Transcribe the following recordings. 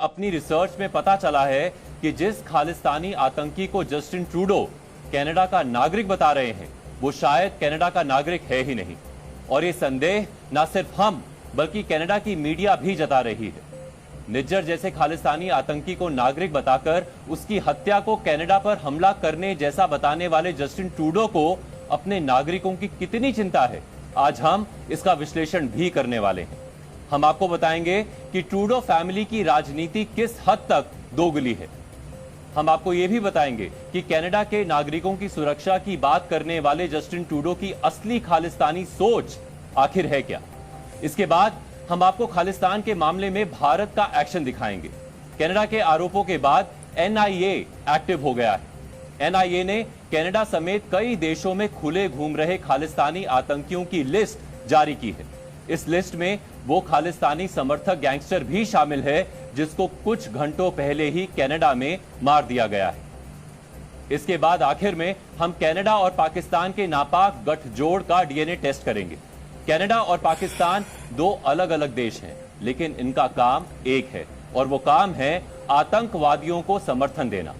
अपनी रिसर्च में पता चला है कि जिस खालिस्तानी आतंकी को जस्टिन ट्रूडो कनाडा का नागरिक बता रहे हैं वो शायद कनाडा का नागरिक है ही नहीं। और ये संदेह न सिर्फ हम बल्कि कनाडा की मीडिया भी जता रही है। निज्जर जैसे खालिस्तानी आतंकी को नागरिक बताकर उसकी हत्या को कनाडा पर हमला करने जैसा बताने वाले जस्टिन ट्रूडो को अपने नागरिकों की कितनी चिंता है, आज हम इसका विश्लेषण भी करने वाले हैं। हम आपको बताएंगे कि ट्रूडो फैमिली की राजनीति किस हद तक दोगली है। हम आपको यह भी बताएंगे कि कनाडा के नागरिकों की सुरक्षा की बात करने वाले जस्टिन ट्रूडो की असली खालिस्तानी सोच आखिर है क्या। इसके बाद हम आपको खालिस्तान के मामले में भारत का एक्शन दिखाएंगे। कनाडा के आरोपों के बाद एनआईए एक्टिव हो गया है। एनआईए ने कनाडा समेत कई देशों में खुले घूम रहे खालिस्तानी आतंकियों की लिस्ट जारी की है। इस लिस्ट में वो खालिस्तानी समर्थक गैंगस्टर भी शामिल है जिसको कुछ घंटों पहले ही कनाडा में मार दिया गया है। इसके बाद आखिर में हम कनाडा और पाकिस्तान के नापाक गठजोड़ का डीएनए टेस्ट करेंगे। कनाडा और पाकिस्तान दो अलग अलग देश हैं, लेकिन इनका काम एक है और वो काम है आतंकवादियों को समर्थन देना।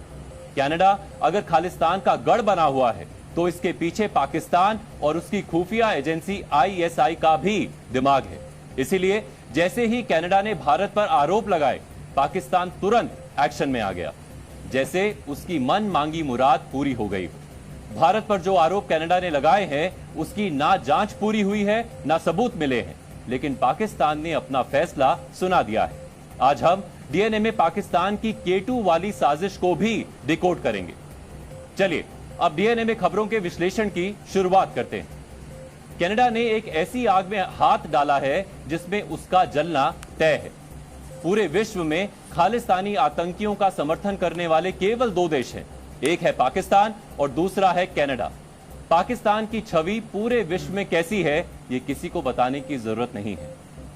कनाडा अगर खालिस्तान का गढ़ बना हुआ है तो इसके पीछे पाकिस्तान और उसकी खुफिया एजेंसी आईएसआई का भी दिमाग है। इसीलिए जैसे ही कनाडा ने भारत पर आरोप लगाए, पाकिस्तान तुरंत एक्शन में आ गया, जैसे उसकी मन मांगी मुराद पूरी हो गई। भारत पर जो आरोप कनाडा ने लगाए हैं उसकी ना जांच पूरी हुई है ना सबूत मिले हैं, लेकिन पाकिस्तान ने अपना फैसला सुना दिया है। आज हम डीएनए में पाकिस्तान की K2 वाली साजिश को भी डिकोड करेंगे। चलिए अब डीएनए में खबरों के विश्लेषण की शुरुआत करते हैं। कनाडा ने एक ऐसी आग में हाथ डाला है जिसमें उसका जलना तय है। पूरे विश्व में खालिस्तानी आतंकियों का समर्थन करने वाले केवल दो देश हैं, एक है पाकिस्तान और दूसरा है कनाडा। पाकिस्तान की छवि पूरे विश्व में कैसी है ये किसी को बताने की जरूरत नहीं है।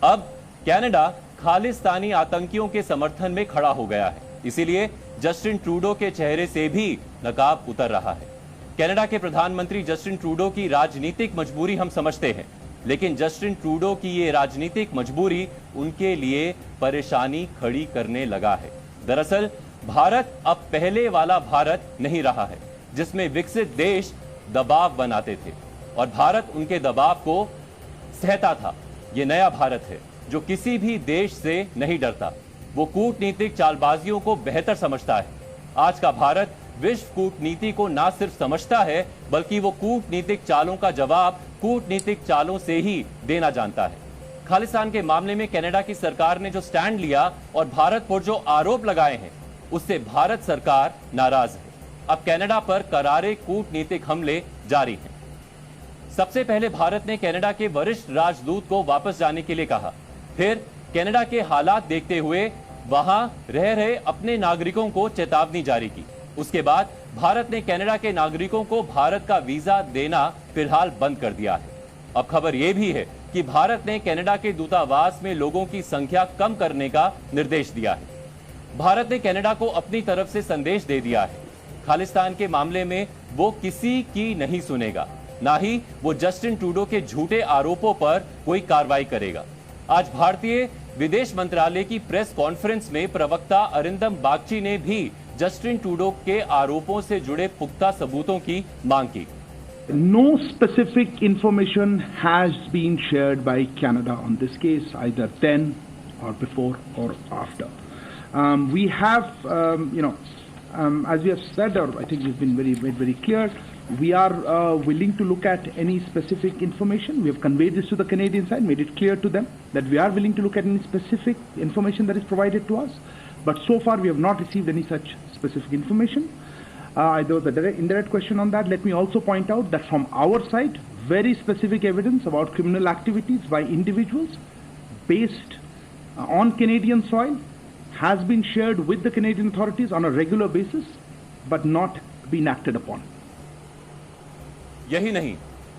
अब कनाडा खालिस्तानी आतंकियों के समर्थन में खड़ा हो गया है, इसीलिए जस्टिन ट्रूडो के चेहरे से भी नकाब उतर रहा है। कनाडा के प्रधानमंत्री जस्टिन ट्रूडो की राजनीतिक मजबूरी हम समझते हैं, लेकिन जस्टिन ट्रूडो की ये राजनीतिक मजबूरी उनके लिए परेशानी खड़ी करने लगा है। दरअसल भारत अब पहले वाला भारत नहीं रहा है जिसमें विकसित देश दबाव बनाते थे और भारत उनके दबाव को सहता था। ये नया भारत है जो किसी भी देश से नहीं डरता, वो कूटनीतिक चालबाजियों को बेहतर समझता है। आज का भारत विश्व कूटनीति को ना सिर्फ समझता है बल्कि वो कूटनीतिक चालों का जवाब कूटनीतिक चालों से ही देना जानता है। खालिस्तान के मामले में कनाडा की सरकार ने जो स्टैंड लिया और भारत पर जो आरोप लगाए हैं उससे भारत सरकार नाराज है। अब कनाडा पर करारे कूटनीतिक हमले जारी हैं। सबसे पहले भारत ने कनाडा के वरिष्ठ राजदूत को वापस जाने के लिए कहा, फिर कनाडा के हालात देखते हुए वहां रह रहे अपने नागरिकों को चेतावनी जारी की। उसके बाद भारत ने कनाडा के नागरिकों को भारत का वीजा देना फिलहाल बंद कर दिया है। अब खबर यह भी है कि भारत ने कनाडा के दूतावास में लोगों की संख्या कम करने का निर्देश दिया है। भारत ने कनाडा को अपनी तरफ से संदेश दे दिया है, खालिस्तान के मामले में वो किसी की नहीं सुनेगा, ना ही वो जस्टिन ट्रूडो के झूठे आरोपों पर कोई कार्रवाई करेगा। आज भारतीय विदेश मंत्रालय की प्रेस कॉन्फ्रेंस में प्रवक्ता अरिंदम बागची ने भी जस्टिन ट्रूडो के आरोपों से जुड़े पुख्ता सबूतों की मांग की। No specific information has been shared by Canada on this case, either then or before or after. We have, as we have said, or I think we've been made very clear, we are willing to look at any specific information. We have conveyed this to the Canadian side, made it clear to them that we are willing to look at any specific information that is provided to us. But so far, we have not received any such specific information. There was a indirect question on that. Let me also point out that from our side, very specific evidence about criminal activities by individuals based on Canadian soil has been shared with the Canadian authorities on a regular basis, but not been acted upon. यही नहीं,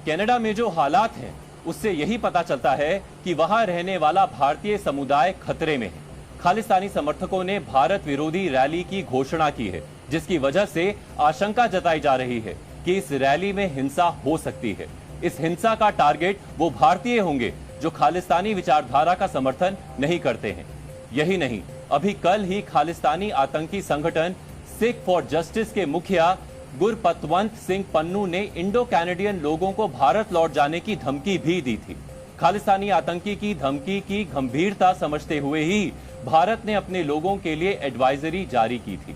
Canada में जो हालात हैं उससे यही पता चलता है कि वहां रहने वाला भारतीय समुदाय खतरे में है। खालिस्तानी समर्थकों ने भारत विरोधी रैली की घोषणा की है, जिसकी वजह से आशंका जताई जा रही है कि इस रैली में हिंसा हो सकती है। इस हिंसा का टारगेट वो भारतीय होंगे जो खालिस्तानी विचारधारा का समर्थन नहीं करते हैं। यही नहीं, अभी कल ही खालिस्तानी आतंकी संगठन सिख फॉर जस्टिस के मुखिया गुरपतवंत सिंह पन्नू ने इंडो कैनेडियन लोगों को भारत लौट जाने की धमकी भी दी थी। खालिस्तानी आतंकी की धमकी की गंभीरता समझते हुए ही भारत ने अपने लोगों के लिए एडवाइजरी जारी की थी।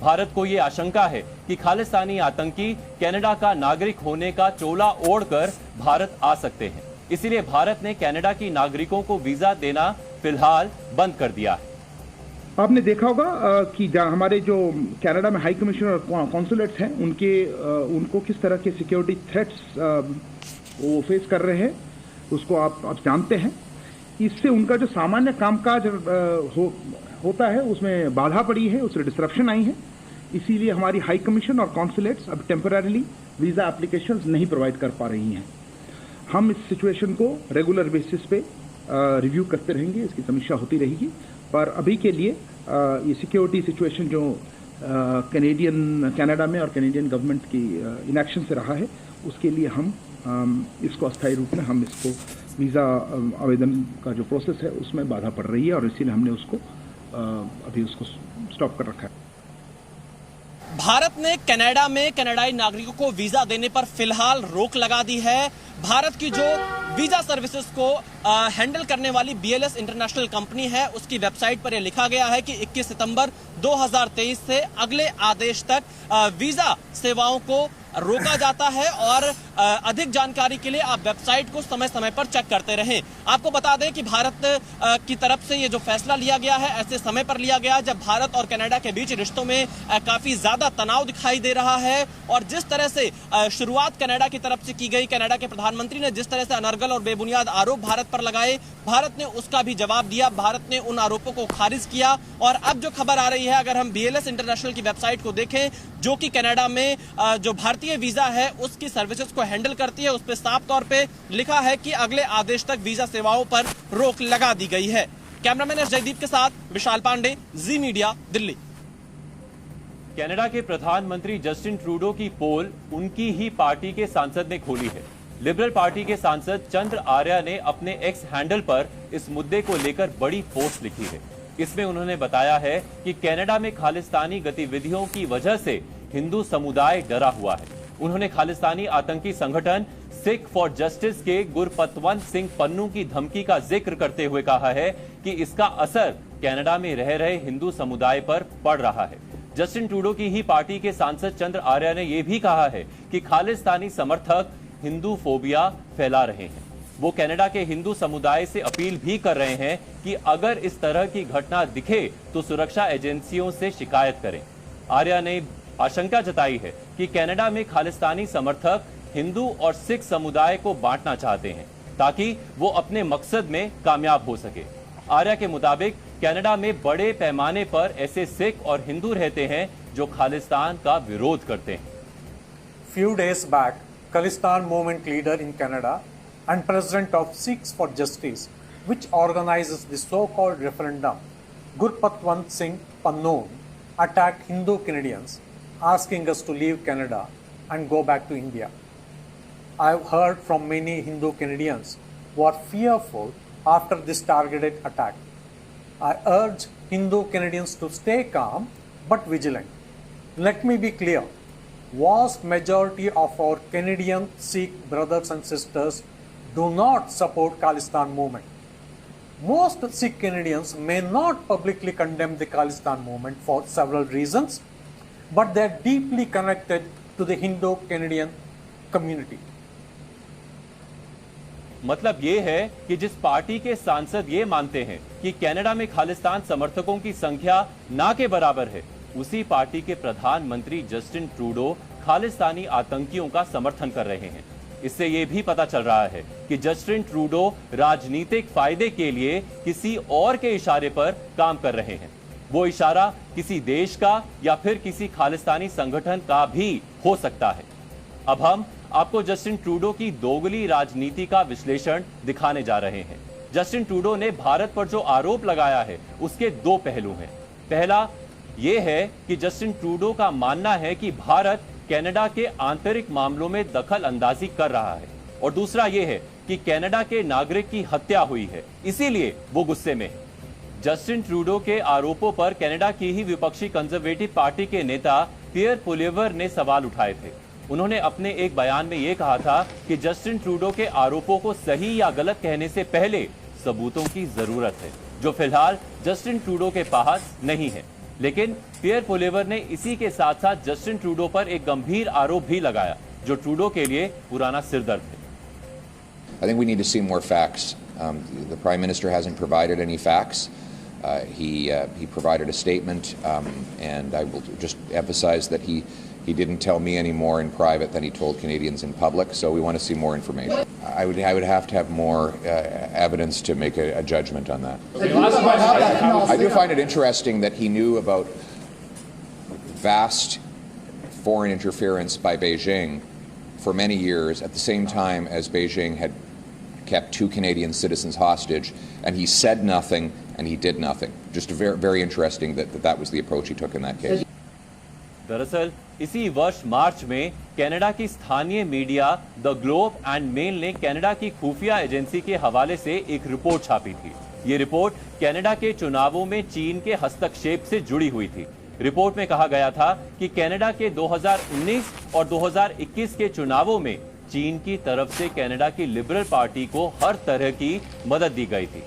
भारत को यह आशंका है कि खालिस्तानी आतंकी कनाडा का नागरिक होने का चोला ओढ़कर भारत आ सकते हैं, इसीलिए भारत ने कनाडा की नागरिकों को वीजा देना फिलहाल बंद कर दिया है। आपने देखा होगा कि हमारे जो कनाडा में हाई कमीशन और कॉन्सुलेट्स हैं उनको किस तरह के सिक्योरिटी थ्रेट्स वो फेस कर रहे हैं, उसको आप जानते हैं। इससे उनका जो सामान्य कामकाज होता है उसमें बाधा पड़ी है, उससे डिस्ट्रप्शन आई है। इसीलिए हमारी हाई कमीशन और कॉन्सुलेट्स अब टेम्पररीली वीज़ा एप्लीकेशंस नहीं प्रोवाइड कर पा रही हैं। हम इस सिचुएशन को रेगुलर बेसिस पे रिव्यू करते रहेंगे, इसकी समीक्षा होती रहेगी। पर अभी के लिए ये सिक्योरिटी सिचुएशन जो कनाडा में और कैनेडियन गवर्नमेंट की इनएक्शन से रहा है, उसके लिए हम इसको अस्थायी रूप में हम इसको वीज़ा आवेदन का जो प्रोसेस है उसमें बाधा पड़ रही है और इसीलिए हमने उसको अभी उसको स्टॉप कर रखा है। भारत ने कनाडा में कनाडाई नागरिकों को वीजा देने पर फिलहाल रोक लगा दी है। भारत की जो वीजा सर्विसेज को हैंडल करने वाली BLS इंटरनेशनल कंपनी है, उसकी वेबसाइट पर यह लिखा गया है कि 21 सितंबर 2023 से अगले आदेश तक वीजा सेवाओं को रोका जाता है और अधिक जानकारी के लिए आप वेबसाइट को समय समय पर चेक करते रहें। आपको बता दें कि भारत की तरफ से ये जो फैसला लिया गया है ऐसे समय पर लिया गया जब भारत और कनाडा के बीच रिश्तों में काफी ज्यादा तनाव दिखाई दे रहा है और जिस तरह से शुरुआत कनाडा की तरफ से की गई, कनाडा के प्रधानमंत्री ने जिस तरह से अनर्गल और बेबुनियाद आरोप भारत पर लगाए, भारत ने उसका भी जवाब दिया। भारत ने उन आरोपों को खारिज किया और अब जो खबर आ रही है, अगर हम BLS इंटरनेशनल की वेबसाइट को देखें जो कि कनाडा में जो भारतीय वीजा है उसकी सर्विसेज को हैंडल करती है, उस पर साफ तौर पे लिखा है कि अगले आदेश तक वीजा सेवाओं पर रोक लगा दी गई है। कैमरामैन एस जयदीप के साथ विशाल पांडे, जी मीडिया, दिल्ली। कनाडा के प्रधानमंत्री जस्टिन ट्रूडो की पोल उनकी ही पार्टी के सांसद ने खोली है। लिबरल पार्टी के सांसद चंद्र आर्या ने अपने एक्स हैंडल पर इस मुद्दे को लेकर बड़ी पोस्ट लिखी है। इसमें उन्होंने बताया है कि कनाडा में खालिस्तानी गतिविधियों की वजह से हिंदू समुदाय डरा हुआ है। उन्होंने खालिस्तानी आतंकी संगठन सिख फॉर जस्टिस के गुरपतवंत सिंह पन्नू की धमकी का जिक्र करते हुए कहा है कि इसका असर कनाडा में रह रहे हिंदू समुदाय पर पड़ रहा है। जस्टिन ट्रूडो की ही पार्टी के सांसद चंद्र आर्या ने यह भी कहा है कि खालिस्तानी समर्थक हिंदू फोबिया फैला रहे हैं। वो कनाडा के हिंदू समुदाय से अपील भी कर रहे हैं कि अगर इस तरह की घटना दिखे तो सुरक्षा एजेंसियों से शिकायत करें। आर्या ने आशंका जताई है कि कनाडा में खालिस्तानी समर्थक हिंदू और सिख समुदाय को बांटना चाहते हैं ताकि वो अपने मकसद में कामयाब हो सके। आर्या के मुताबिक कनाडा में बड़े पैमाने पर ऐसे सिख और हिंदू रहते हैं जो खालिस्तान का विरोध करते हैं। Few days back, Khalistan movement leader in Canada and president of Sikhs for Justice, which organizes the so-called referendum, Gurpatwant Singh Pannu, attacked Hindu Canadians, asking us to leave Canada and go back to India. I've heard from many Hindu Canadians who are fearful after this targeted attack. I urge Hindu Canadians to stay calm but vigilant. Let me be clear. Vast majority of our Canadian Sikh brothers and sisters do not support Khalistan movement. Most Sikh Canadians may not publicly condemn the Khalistan movement for several reasons, but they are deeply connected to the Hindu Canadian community. मतलब ये है कि जिस party के सांसद ये मानते हैं कि कनाडा में खालिस्तान समर्थकों की संख्या ना के बराबर है, उसी पार्टी के प्रधानमंत्री जस्टिन ट्रूडो खालिस्तानी आतंकियों का समर्थन कर रहे हैं। इससे यह भी पता चल रहा है कि जस्टिन ट्रूडो राजनीतिक फायदे के लिए किसी और के इशारे पर काम कर रहे हैं। वो इशारा किसी देश का या फिर किसी खालिस्तानी संगठन का भी हो सकता है। अब हम आपको जस्टिन ट्रूडो की दोगली राजनीति का विश्लेषण दिखाने जा रहे हैं। जस्टिन ट्रूडो ने भारत पर जो आरोप लगाया है उसके दो पहलू हैं। पहला यह है कि जस्टिन ट्रूडो का मानना है कि भारत कनाडा के आंतरिक मामलों में दखल अंदाजी कर रहा है, और दूसरा यह है कि कनाडा के नागरिक की हत्या हुई है, इसीलिए वो गुस्से में है। जस्टिन ट्रूडो के आरोपों पर कनाडा की ही विपक्षी कंजर्वेटिव पार्टी के नेता पियर पोलिएवर ने सवाल उठाए थे। उन्होंने अपने एक बयान में यह कहा था कि जस्टिन ट्रूडो के आरोपों को सही या गलत कहने से पहले सबूतों की जरूरत है, जो फिलहाल जस्टिन ट्रूडो के पास नहीं है। लेकिन पियर पोलिएवर ने इसी के साथ साथ जस्टिन ट्रूडो पर एक गंभीर आरोप भी लगाया, जो ट्रूडो के लिए पुराना सिरदर्द है। I think we need to see more facts. The Prime Minister hasn't provided any facts. He provided a statement, and I will just emphasize that he didn't tell me any more in private than he told Canadians in public. So we want to see more information. I would have to have more evidence to make a judgment on that. I do find it interesting that he knew about vast foreign interference by Beijing for many years, at the same time as Beijing had kept 2 Canadian citizens hostage, and he said nothing and he did nothing. Just very, very interesting that was the approach he took in that case. दरअसल इसी वर्ष मार्च में Canada की स्थानीय media the Globe and Mail ने Canada की खुफिया agency के हवाले से एक रिपोर्ट छापी थी। ये रिपोर्ट कनाडा के चुनावों में चीन के हस्तक्षेप से जुड़ी हुई थी। रिपोर्ट में कहा गया था कि कनाडा के 2019 और 2021 के चुनावों में चीन की तरफ से कनाडा की लिबरल पार्टी को हर तरह की मदद दी गई थी।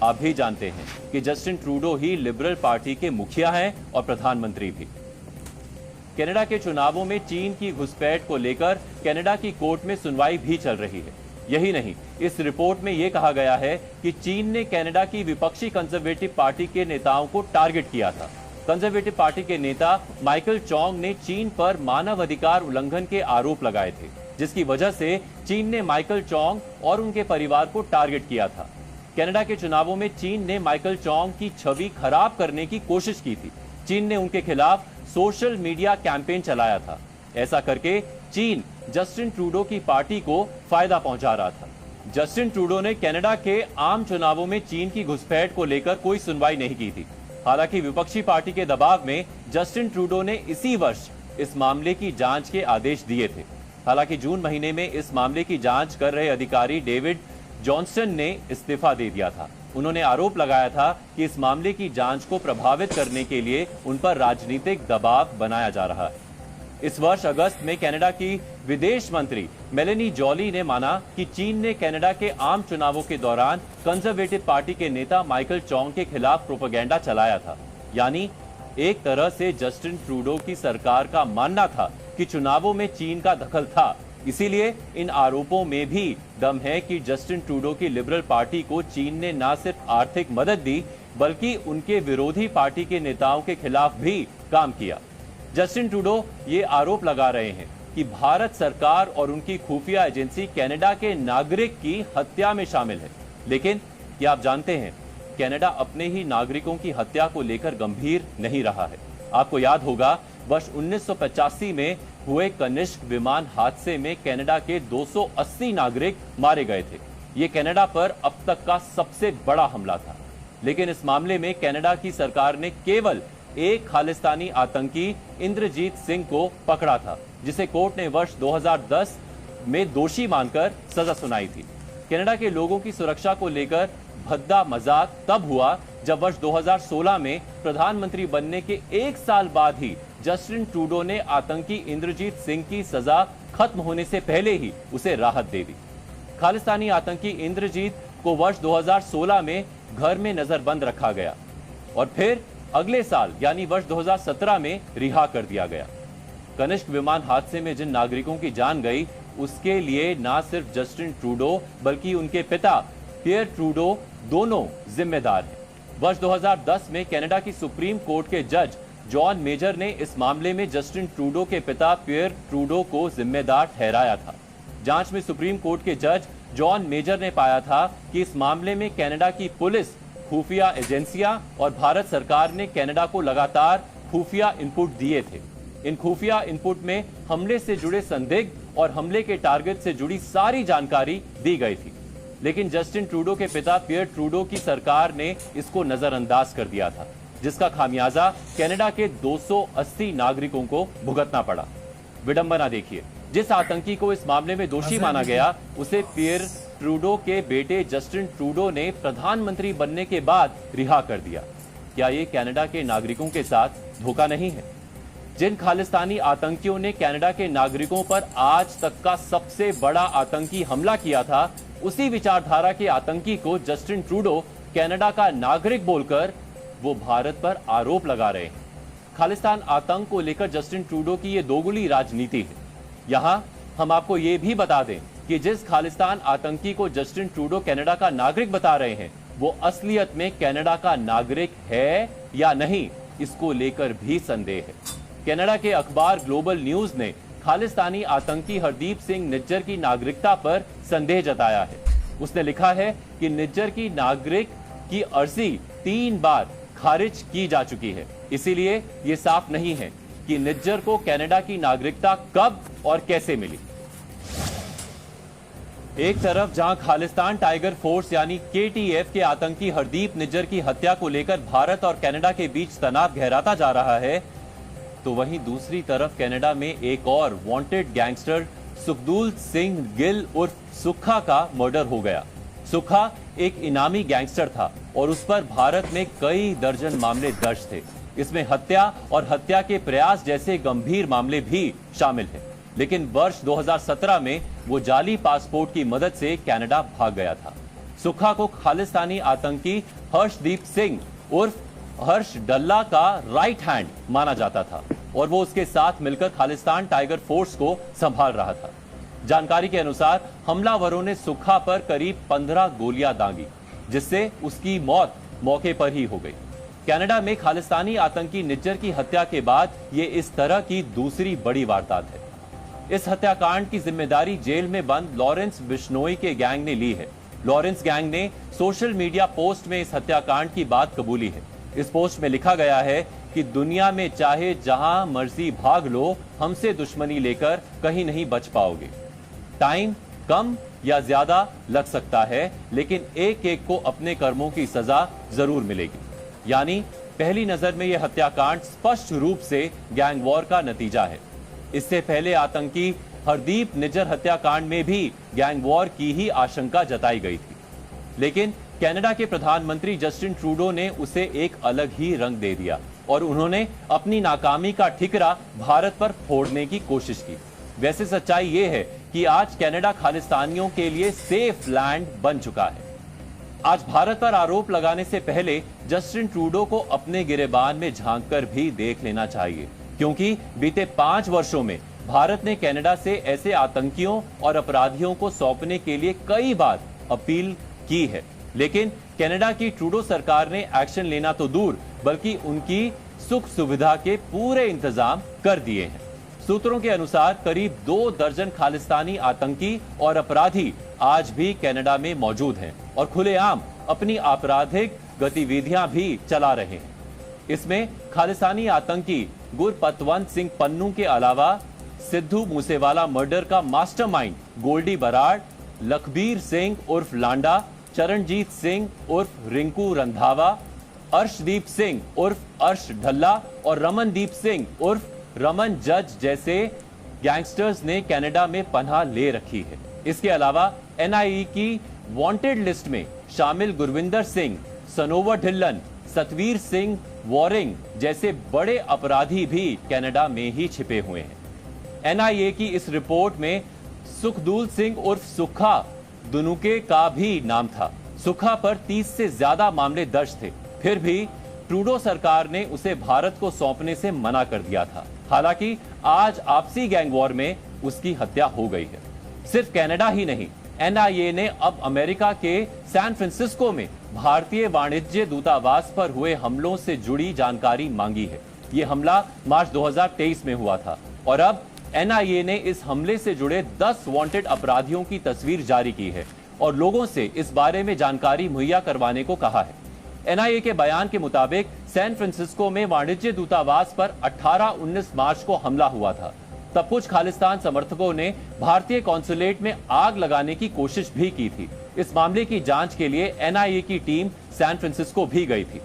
आप भी जानते हैं कि जस्टिन ट्रूडो ही लिबरल पार्टी के मुखिया हैं और प्रधानमंत्री भी। कनाडा के चुनावों में चीन की घुसपैठ को लेकर कनाडा की कोर्ट में सुनवाई भी चल रही है। यही नहीं, इस रिपोर्ट में यह कहा गया है कि चीन ने कनाडा की विपक्षी कंजर्वेटिव पार्टी के नेताओं को टारगेट किया था। कंजर्वेटिव पार्टी के नेता माइकल चोंग ने चीन पर मानवाधिकार उल्लंघन के आरोप लगाए थे, जिसकी वजह से चीन ने माइकल चोंग और उनके परिवार को टारगेट किया था। कनाडा के चुनावों में चीन ने माइकल चोंग की छवि खराब करने की कोशिश की थी। चीन ने उनके खिलाफ सोशल मीडिया कैंपेन चलाया था। ऐसा करके चीन जस्टिन ट्रूडो की पार्टी को फायदा पहुंचा रहा था। जस्टिन ट्रूडो ने कनाडा के आम चुनावों में चीन की घुसपैठ को लेकर कोई सुनवाई नहीं की थी। हालांकि विपक्षी पार्टी के दबाव में जस्टिन ट्रूडो ने इसी वर्ष इस मामले की जांच के आदेश दिए थे। हालांकि जून महीने में इस मामले की जांच कर रहे अधिकारी डेविड जॉनसन ने इस्तीफा दे दिया था। उन्होंने आरोप लगाया था कि इस मामले की जांच को प्रभावित करने के लिए उन पर राजनीतिक दबाव बनाया जा रहा है। इस वर्ष अगस्त में कनाडा की विदेश मंत्री मेलेनी जॉली ने माना कि चीन ने कनाडा के आम चुनावों के दौरान कंजर्वेटिव पार्टी के नेता माइकल चोंग के खिलाफ प्रोपेगेंडा चलाया था। यानी एक तरह से जस्टिन ट्रूडो की सरकार का मानना था कि चुनावों में चीन का दखल था। इसीलिए इन आरोपों में भी दम है कि जस्टिन ट्रूडो की लिबरल पार्टी को चीन ने न सिर्फ आर्थिक मदद दी, बल्कि उनके विरोधी पार्टी के नेताओं के खिलाफ भी काम किया। जस्टिन ट्रूडो ये आरोप लगा रहे हैं कि भारत सरकार और उनकी खुफिया एजेंसी कनाडा के नागरिक की हत्या में शामिल है। लेकिन क्या आप जानते हैं, कनाडा अपने ही नागरिकों की हत्या को लेकर गंभीर नहीं रहा है। आपको याद होगा, वर्ष 1985 में हुए कनिष्क विमान हादसे में कनाडा के 280 नागरिक मारे गए थे। ये कनाडा पर अब तक का सबसे बड़ा हमला था। लेकिन इस मामले में कनाडा की सरकार ने केवल एक खालिस्तानी आतंकी इंद्रजीत सिंह को पकड़ा था, जिसे कोर्ट ने वर्ष 2010 में दोषी मानकर सजा सुनाई थी। कनाडा के लोगों की सुरक्षा को लेकर भद्दा मजाक तब हुआ जब वर्ष 2016 में प्रधानमंत्री बनने के 1 साल बाद ही जस्टिन ट्रूडो ने आतंकी इंद्रजीत सिंह की सजा खत्म होने से पहले ही उसे राहत दे दी। खालिस्तानी आतंकी इंद्रजीत को वर्ष 2016 में घर में नजरबंद रखा गया और फिर अगले साल यानी वर्ष 2017 में रिहा कर दिया गया। कनिष्क विमान हादसे में जिन नागरिकों की जान गई, उसके लिए न सिर्फ जस्टिन ट्रूडो बल्कि उनके पिता पियर ट्रूडो दोनों जिम्मेदार हैं। वर्ष 2010 में कनाडा की सुप्रीम कोर्ट के जज जॉन मेजर ने इस मामले में जस्टिन ट्रूडो के पिता पियर ट्रूडो को जिम्मेदार ठहराया था। जांच में सुप्रीम कोर्ट के जज जॉन मेजर ने पाया था कि इस मामले में कनाडा की पुलिस, खुफिया एजेंसियां और भारत सरकार ने कनाडा को लगातार खुफिया इनपुट दिए थे। इन खुफिया इनपुट में हमले से जुड़े संदिग्ध और हमले के टारगेट से जुड़ी सारी जानकारी दी गई थी। लेकिन जस्टिन ट्रूडो के पिता पियर ट्रूडो की सरकार ने इसको नजरअंदाज कर दिया था, जिसका खामियाजा कनाडा के 280 नागरिकों को भुगतना पड़ा। विडंबना देखिए, जिस आतंकी को इस मामले में दोषी माना गया, उसे पियर ट्रूडो के बेटे जस्टिन ट्रूडो ने प्रधानमंत्री बनने के बाद रिहा कर दिया। क्या ये कनाडा के नागरिकों के साथ धोखा नहीं है? जिन खालिस्तानी आतंकियों ने कनाडा के नागरिकों पर आज तक का सबसे बड़ा आतंकी हमला किया था, उसी विचारधारा के आतंकी को जस्टिन ट्रूडो कनाडा का नागरिक बोलकर वो भारत पर आरोप लगा रहे हैं। खालिस्तान आतंक को लेकर जस्टिन ट्रूडो की ये दोगुली राजनीति है। यहां हम आपको ये भी बता दें कि जिस खालिस्तान आतंकी को जस्टिन ट्रूडो कनाडा का नागरिक बता रहे हैं, वो असलियत में कनाडा का नागरिक है या नहीं, इसको लेकर भी संदेह है। कनाडा के अखबार ग्लोबल न्यूज ने खालिस्तानी आतंकी हरदीप सिंह निज्जर की नागरिकता पर संदेह जताया है। उसने लिखा है कि निज्जर की नागरिक की अर्जी 3 बार खारिज की जा चुकी है, इसीलिए यह साफ नहीं है कि निज्जर को कनाडा की नागरिकता कब और कैसे मिली। एक तरफ जहां खालिस्तान टाइगर फोर्स यानी KTF के आतंकी हरदीप निज्जर की हत्या को लेकर भारत और कनाडा के बीच तनाव गहराता जा रहा है, तो वहीं दूसरी तरफ कनाडा में एक और वांटेड गैंगस्टर सुखदूल सिंह गिल उर्फ सुक्खा का मर्डर हो गया। सुक्खा एक इनामी गैंगस्टर था और उस पर भारत में कई दर्जन मामले दर्ज थे। इसमें हत्या और हत्या के प्रयास जैसे गंभीर मामले भी शामिल हैं। लेकिन वर्ष 2017 में वो जाली पासपोर्ट की मदद से कनाडा भाग गया था। सुक्खा को खालिस्तानी आतंकी हर्षदीप सिंह उर्फ हर्ष डल्ला का राइट हैंड माना जाता था और वो उसके साथ मिलकर खालिस्तान टाइगर फोर्स को संभाल रहा था। जानकारी के अनुसार हमलावरों ने सुक्खा पर करीब 15 गोलियां दागी, जिससे उसकी मौत मौके पर ही हो गई। कनाडा में खालिस्तानी आतंकी निज्जर की हत्या के बाद ये इस तरह की दूसरी बड़ी वारदात है। इस हत्याकांड की जिम्मेदारी जेल में बंद लॉरेंस बिश्नोई के गैंग ने ली है। लॉरेंस गैंग ने सोशल मीडिया पोस्ट में इस हत्याकांड की बात कबूली है। इस पोस्ट में लिखा गया है कि दुनिया में चाहे जहां मर्जी भाग लो, हमसे दुश्मनी लेकर कहीं नहीं बच पाओगे। टाइम कम या ज्यादा लग सकता है, लेकिन एक एक को अपने कर्मों की सजा जरूर मिलेगी। यानी पहली नजर में यह हत्याकांड स्पष्ट रूप से गैंग वॉर का नतीजा है। इससे पहले आतंकी हरदीप निज्जर हत्याकांड में भी गैंग वॉर की ही आशंका जताई गई थी, लेकिन कनाडा के प्रधानमंत्री जस्टिन ट्रूडो ने उसे एक अलग ही रंग दे दिया और उन्होंने अपनी नाकामी का ठिकरा भारत पर फोड़ने की कोशिश की। वैसे सच्चाई यह है कि आज कनाडा खालिस्तानियों के लिए सेफ लैंड बन चुका है। आज भारत पर आरोप लगाने से पहले जस्टिन ट्रूडो को अपने गिरेबान में झांककर भी देख लेना चाहिए, क्योंकि बीते 5 वर्षों में भारत ने कनाडा से ऐसे आतंकियों और अपराधियों को सौंपने के लिए कई बार अपील की है, लेकिन कनाडा की ट्रूडो सरकार ने एक्शन लेना तो दूर बल्कि उनकी सुख सुविधा के पूरे इंतजाम कर दिए हैं। सूत्रों के अनुसार करीब 2 दर्जन खालिस्तानी आतंकी और अपराधी आज भी कनाडा में मौजूद हैं और खुलेआम अपनी आपराधिक गतिविधियां भी चला रहे हैं। इसमें खालिस्तानी आतंकी गुरपतवंत सिंह पन्नू के अलावा सिद्धू मूसेवाला मर्डर का मास्टरमाइंड गोल्डी बराड़, लखबीर सिंह उर्फ लांडा, चरणजीत सिंह उर्फ रिंकू रंधावा, अर्शदीप सिंह उर्फ अर्श ढल्ला और रमनदीप सिंह उर्फ रमन जज जैसे गैंगस्टर्स ने कनाडा में पनाह ले रखी है। इसके अलावा NIE की वांटेड लिस्ट में शामिल गुरविंदर सिंह, सनोवर ढिल्लन, सतवीर सिंह वॉरिंग जैसे बड़े अपराधी भी कनाडा में ही छिपे हुए हैं। NIA की इस रिपोर्ट में सुखदूल सिंह उर्फ सुक्खा दुनुके का भी नाम था। सुक्खा पर 30 से ज्यादा मामले दर्ज थे, फिर भी ट्रूडो सरकार ने उसे भारत को सौंपने से मना कर दिया था। हालांकि आज आपसी गैंग वॉर में उसकी हत्या हो गई है। सिर्फ कनाडा ही नहीं, NIA ने अब अमेरिका के सैन फ्रांसिस्को में भारतीय वाणिज्य दूतावास पर हुए हमलों से जुड़ी जानकारी मांगी है। यह हमला मार्च 2023 में हुआ था और अब NIA ने इस हमले से जुड़े 10 वांटेड अपराधियों की तस्वीर जारी की है और लोगों से इस बारे में जानकारी मुहैया करवाने को कहा है। NIA के बयान के मुताबिक सैन फ्रांसिस्को में वाणिज्य दूतावास पर 18-19 मार्च को हमला हुआ था। तब कुछ खालिस्तान समर्थकों ने भारतीय कॉन्सुलेट में आग लगाने की कोशिश भी की थी। इस मामले की जांच के लिए NIA की टीम सैन फ्रांसिस्को भी गई थी।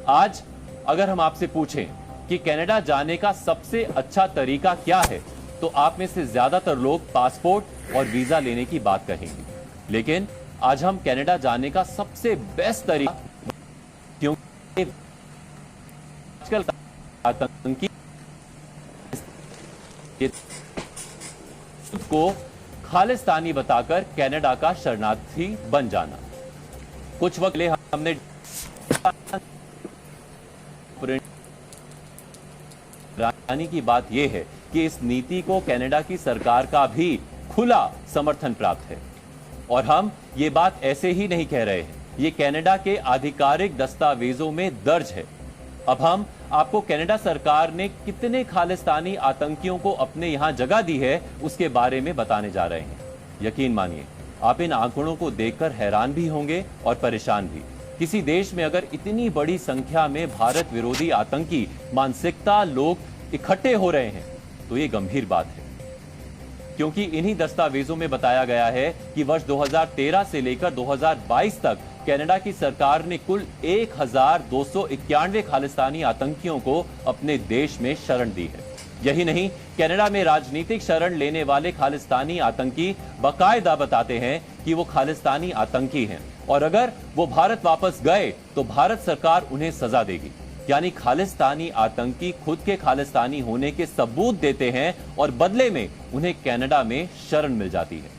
आज अगर हम आपसे पूछें कि कनाडा जाने का सबसे अच्छा तरीका क्या है, तो आप में से ज्यादातर लोग पासपोर्ट और वीजा लेने की बात कहेंगे। लेकिन आज हम कनाडा जाने का सबसे बेस्ट तरीका, क्योंकि आजकल आतंकी को खालिस्तानी बताकर कनाडा का शरणार्थी बन जाना। कुछ वक्त पहले हमने रानी की बात यह है कि इस नीति को कनाडा की सरकार का भी खुला समर्थन प्राप्त है, और हम ये बात ऐसे ही नहीं कह रहे हैं, ये कनाडा के आधिकारिक दस्तावेजों में दर्ज है। अब हम आपको कनाडा सरकार ने कितने खालिस्तानी आतंकियों को अपने यहां जगह दी है उसके बारे में बताने जा रहे हैं। यकीन मानिए, आप इन आंकड़ों को देखकर हैरान भी होंगे और परेशान भी। किसी देश में अगर इतनी बड़ी संख्या में भारत विरोधी आतंकी मानसिकता लोग इकट्ठे हो रहे हैं तो ये गंभीर बात है, क्योंकि इन्हीं दस्तावेजों में बताया गया है कि वर्ष 2013 से लेकर 2022 तक कनाडा की सरकार ने कुल 1291 खालिस्तानी आतंकियों को अपने देश में शरण दी है। यही नहीं, कनाडा में राजनीतिक शरण लेने वाले खालिस्तानी आतंकी बाकायदा बताते हैं कि वो खालिस्तानी आतंकी हैं, और अगर वो भारत वापस गए तो भारत सरकार उन्हें सजा देगी। यानी खालिस्तानी आतंकी खुद के खालिस्तानी होने के सबूत देते हैं और बदले में उन्हें कनाडा में शरण मिल जाती है।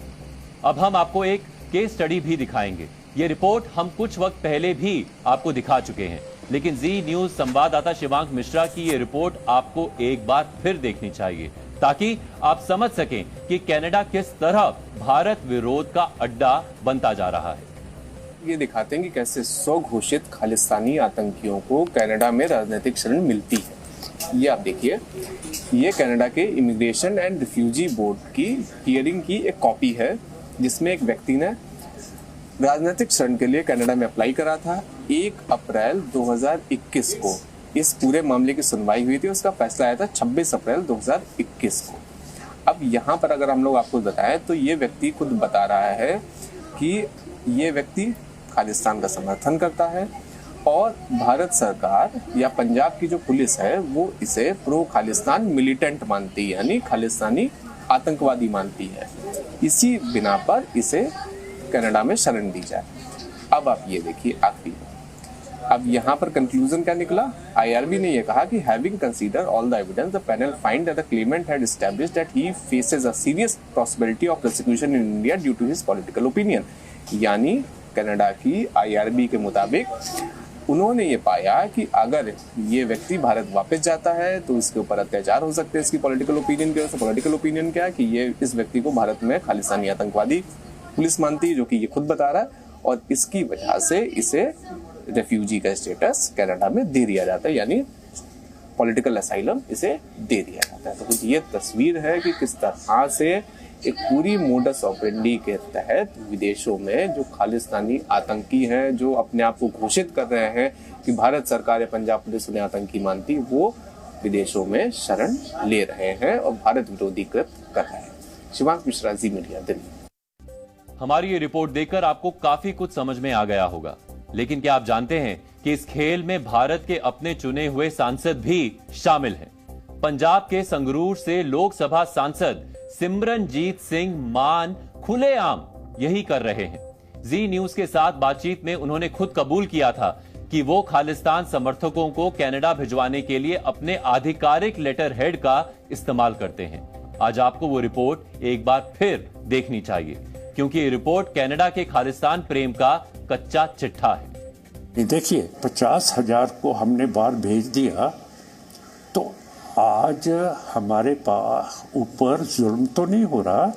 अब हम आपको एक केस स्टडी भी दिखाएंगे। ये रिपोर्ट हम कुछ वक्त पहले भी आपको दिखा चुके हैं, लेकिन जी न्यूज संवाददाता शिवांक मिश्रा की ये रिपोर्ट आपको एक बार फिर देखनी चाहिए, ताकि आप समझ सकें कि कनाडा किस तरह भारत विरोध का अड्डा बनता जा रहा है। ये दिखाते हैं कि कैसे स्वघोषित खालिस्तानी आतंकियों को कनाडा में राजनीतिक शरण मिलती है। ये आप देखिए, ये कनाडा के इमिग्रेशन एंड रिफ्यूजी बोर्ड की हियरिंग की एक कॉपी है, जिसमें एक व्यक्ति ने राजनीतिक शरण के लिए कनाडा में अप्लाई करा था। 1 अप्रैल 2021 को इस पूरे मामले की सुनवाई हुई थी। उसका फैसला आया था 26 अप्रैल 2021 को। अब यहाँ पर अगर हम लोग आपको बताएं तो ये व्यक्ति खुद बता रहा है कि ये व्यक्ति खालिस्तान का समर्थन करता है, और भारत सरकार या पंजाब की जो पुलिस है वो इसे प्रो खालिस्तान मिलिटेंट मानती है, यानी खालिस्तानी आतंकवादी मानती है। इसी बिना पर इसे कनाडा में शरण दी जाए। अब आप ये देखिए आखिरी, अब यहाँ पर कंक्लूजन क्या निकला? आईआरबी ने यह कहा कि having consider all the evidence the panel find that the claimant had established that he faces a serious possibility of prosecution in India due to his political opinion. यानी कनाडा की IRB के मुताबिक उन्होंने ये पाया कि अगर ये व्यक्ति भारत वापस जाता है तो इसके ऊपर अत्याचार हो सकते हैं इसकी पॉलिटिकल ओपिनियन की वजह से। पॉलिटिकल ओपिनियन क्या है कि ये इस व्यक्ति को भारत में खालिस्तानी आतंकवादी पुलिस मानती है, जो कि ये खुद बता रहा है, और इसकी वजह से इसे रेफ्यूजी का स्टेटस कनाडा में दे दिया जाता है, यानी पॉलिटिकल असाइलम इसे दे दिया जाता है। तो कुछ ये तस्वीर है कि किस तरह से एक पूरी मोडस ऑपरेंडी के तहत विदेशों में जो खालिस्तानी आतंकी हैं, जो अपने आप को घोषित कर रहे हैं कि भारत सरकार या पंजाब पुलिस उन्हें आतंकी मानती, वो विदेशों में शरण ले रहे हैं और भारत विरोधी कृत्य कर रहे हैं। शिवांक मिश्रा, जी मीडिया, दिल्ली। हमारी ये रिपोर्ट देखकर आपको काफी कुछ समझ में आ गया होगा, लेकिन क्या आप जानते हैं कि इस खेल में भारत के अपने चुने हुए सांसद भी शामिल हैं। पंजाब के संगरूर से लोकसभा सांसद सिमरनजीत सिंह मान खुलेआम यही कर रहे हैं। जी न्यूज के साथ बातचीत में उन्होंने खुद कबूल किया था कि वो खालिस्तान समर्थकों को कनाडा भिजवाने के लिए अपने आधिकारिक लेटर हेड का इस्तेमाल करते हैं। आज आपको वो रिपोर्ट एक बार फिर देखनी चाहिए, क्योंकि ये रिपोर्ट कनाडा के खालिस्तान प्रेम का कच्चा चिट्ठा है। देखिए, 50,000 को हमने बाहर भेज दिया, तो आज हमारे पास ऊपर जुल्म तो नहीं हो रहा।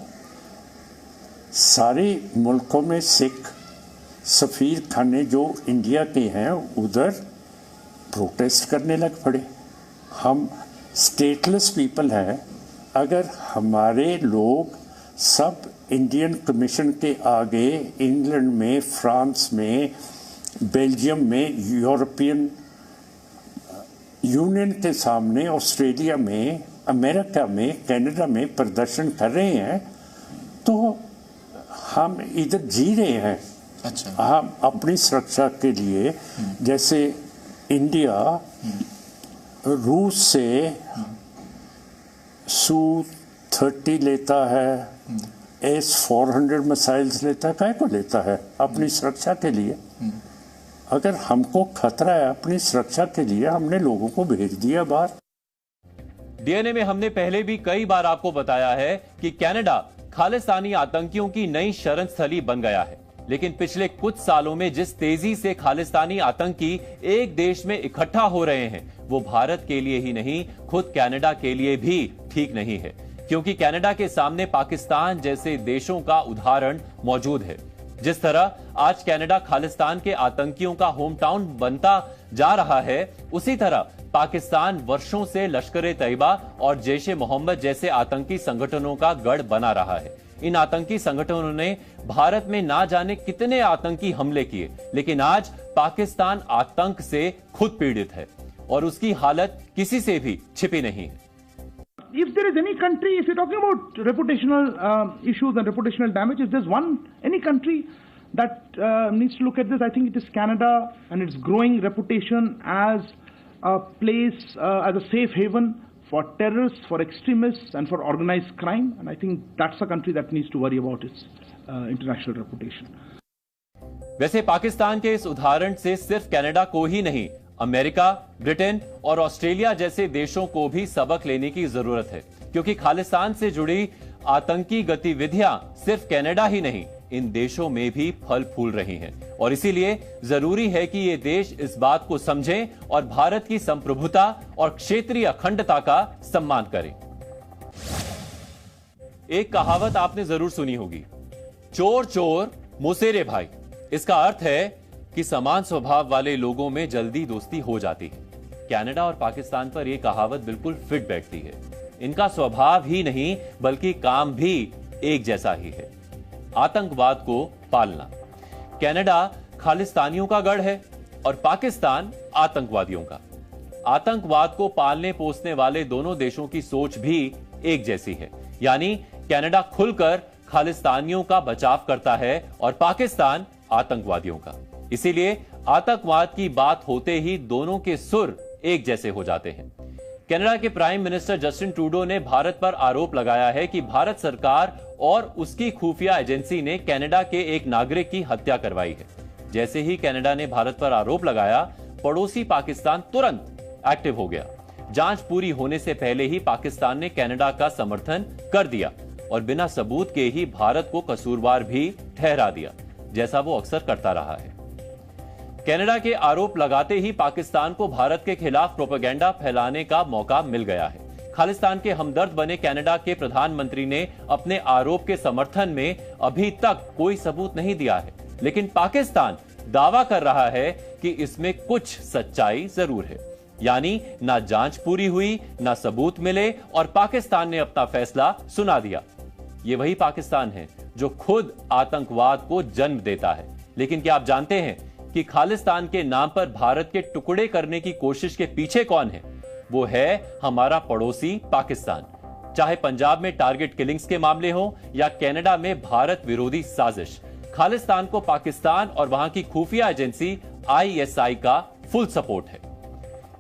सारे मुल्कों में सिख सफीर खाने जो इंडिया के हैं उधर प्रोटेस्ट करने लग पड़े। हम स्टेटलेस पीपल हैं। अगर हमारे लोग सब इंडियन कमीशन के आगे इंग्लैंड में, फ्रांस में, बेल्जियम में, यूरोपियन यूनियन के सामने, ऑस्ट्रेलिया में, अमेरिका में, कनाडा में प्रदर्शन कर रहे हैं, तो हम इधर जी रहे हैं। अच्छा। हम अपनी सुरक्षा के लिए, जैसे इंडिया रूस से Su-30 लेता है, S-400 मिसाइल्स लेता है, काहे को लेता है? अपनी सुरक्षा के लिए। अगर हमको खतरा है अपनी सुरक्षा के लिए, हमने लोगों को भेज दिया बाहर। डीएनए में हमने पहले भी कई बार आपको बताया है कि कनाडा खालिस्तानी आतंकियों की नई शरण स्थली बन गया है, लेकिन पिछले कुछ सालों में जिस तेजी से खालिस्तानी आतंकी एक देश में इकट्ठा हो रहे हैं, वो भारत के लिए ही नहीं, खुद कनाडा के लिए भी ठीक नहीं है, क्योंकि कनाडा के सामने पाकिस्तान जैसे देशों का उदाहरण मौजूद है। जिस तरह आज कनाडा खालिस्तान के आतंकियों का होम टाउन बनता जा रहा है, उसी तरह पाकिस्तान वर्षों से लश्कर-ए-तैयबा और जैश-ए-मोहम्मद जैसे आतंकी संगठनों का गढ़ बना रहा है। इन आतंकी संगठनों ने भारत में ना जाने कितने आतंकी हमले किए, लेकिन आज पाकिस्तान आतंक से खुद पीड़ित है और उसकी हालत किसी से भी छिपी नहीं है। If there is any country, if you're talking about reputational issues and reputational damage, if there's any country that needs to look at this, I think it is Canada and its growing reputation as a place, as a safe haven for terrorists, for extremists, and for organized crime. And I think that's a country that needs to worry about its international reputation. वैसे पाकिस्तान के इस उदाहरण से सिर्फ Canada को ही नहीं, America, Britain और Australia जैसे देशों को भी सबक लेने की जरूरत है, क्योंकि खालिस्तान से जुड़ी आतंकी गतिविधियां सिर्फ कनाडा ही नहीं, इन देशों में भी फल फूल रही हैं और इसीलिए जरूरी है कि ये देश इस बात को समझें और भारत की संप्रभुता और क्षेत्रीय अखंडता का सम्मान करें। एक कहावत आपने जरूर सुनी होगी, चोर चोर मुसेरे भाई। इसका अर्थ है कि समान स्वभाव वाले लोगों में जल्दी दोस्ती हो जाती है। कनाडा और पाकिस्तान पर यह कहावत बिल्कुल फिट बैठती है। इनका स्वभाव ही नहीं बल्कि काम भी एक जैसा ही है, आतंकवाद को पालना। कनाडा खालिस्तानियों का गढ़ है और पाकिस्तान आतंकवादियों का। आतंकवाद को पालने पोसने वाले दोनों देशों की सोच भी एक जैसी है, यानी कनाडा खुलकर खालिस्तानियों का बचाव करता है और पाकिस्तान आतंकवादियों का। इसीलिए आतंकवाद की बात होते ही दोनों के सुर एक जैसे हो जाते हैं। कनाडा के प्राइम मिनिस्टर जस्टिन ट्रूडो ने भारत पर आरोप लगाया है कि भारत सरकार और उसकी खुफिया एजेंसी ने कनाडा के एक नागरिक की हत्या करवाई है। जैसे ही कनाडा ने भारत पर आरोप लगाया, पड़ोसी पाकिस्तान तुरंत एक्टिव हो गया। जांच पूरी होने से पहले ही पाकिस्तान ने कनाडा का समर्थन कर दिया और बिना सबूत के ही भारत को कसूरवार भी ठहरा दिया, जैसा वो अक्सर करता रहा है। कनाडा के आरोप लगाते ही पाकिस्तान को भारत के खिलाफ प्रोपेगेंडा फैलाने का मौका मिल गया है। खालिस्तान के हमदर्द बने कनाडा के प्रधानमंत्री ने अपने आरोप के समर्थन में अभी तक कोई सबूत नहीं दिया है, लेकिन पाकिस्तान दावा कर रहा है कि इसमें कुछ सच्चाई जरूर है। यानी ना जांच पूरी हुई, ना सबूत मिले और पाकिस्तान ने अपना फैसला सुना दिया। ये वही पाकिस्तान है जो खुद आतंकवाद को जन्म देता है। लेकिन क्या आप जानते हैं कि खालिस्तान के नाम पर भारत के टुकड़े करने की कोशिश के पीछे कौन है? वो है हमारा पड़ोसी पाकिस्तान। चाहे पंजाब में टारगेट किलिंग्स के मामले हो या कनाडा में भारत विरोधी साजिश, खालिस्तान को पाकिस्तान और वहां की खुफिया एजेंसी ISI का फुल सपोर्ट है।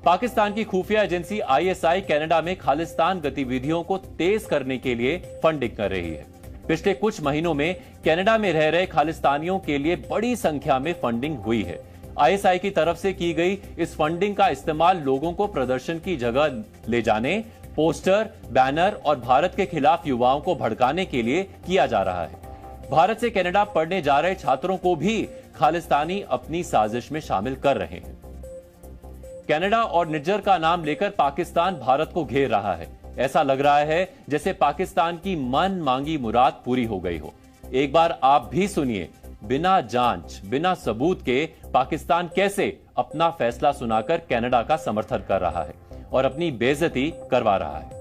पाकिस्तान की खुफिया एजेंसी ISI कनाडा में खालिस्तान गतिविधियों को तेज करने के लिए फंडिंग कर रही है। पिछले कुछ महीनों में कनाडा में रह रहे खालिस्तानियों के लिए बड़ी संख्या में फंडिंग हुई है। ISI की तरफ से की गई इस फंडिंग का इस्तेमाल लोगों को प्रदर्शन की जगह ले जाने, पोस्टर, बैनर और भारत के खिलाफ युवाओं को भड़काने के लिए किया जा रहा है। भारत से कनाडा पढ़ने जा रहे छात्रों को भी खालिस्तानी अपनी साजिश में शामिल कर रहे हैं। कनाडा और निज्जर का नाम लेकर पाकिस्तान भारत को घेर रहा है। ऐसा लग रहा है जैसे पाकिस्तान की मन मांगी मुराद पूरी हो गई हो। एक बार आप भी सुनिए, बिना जांच, बिना सबूत के पाकिस्तान कैसे अपना फैसला सुनाकर कनाडा का समर्थन कर रहा है और अपनी बेइज्जती करवा रहा है।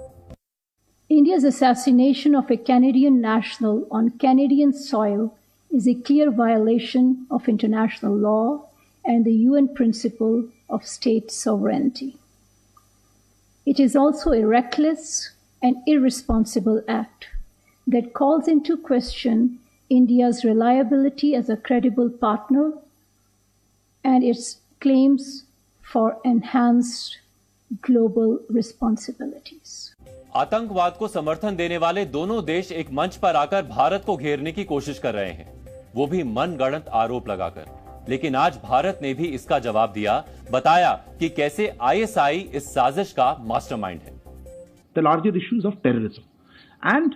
India's assassination of a Canadian national on Canadian soil is a clear violation of international law and the UN principle of state sovereignty. It is also a reckless and irresponsible act that calls into question India's reliability as a credible partner and its claims for enhanced global responsibilities. आतंकवाद को समर्थन देने वाले दोनों देश एक मंच पर आकर भारत को घेरने की कोशिश कर रहे हैं, वो भी मनगढ़ंत आरोप लगाकर। लेकिन आज भारत ने भी इसका जवाब दिया, बताया कि कैसे आईएसआई इस साजिश का मास्टरमाइंड है। The larger issues of terrorism, and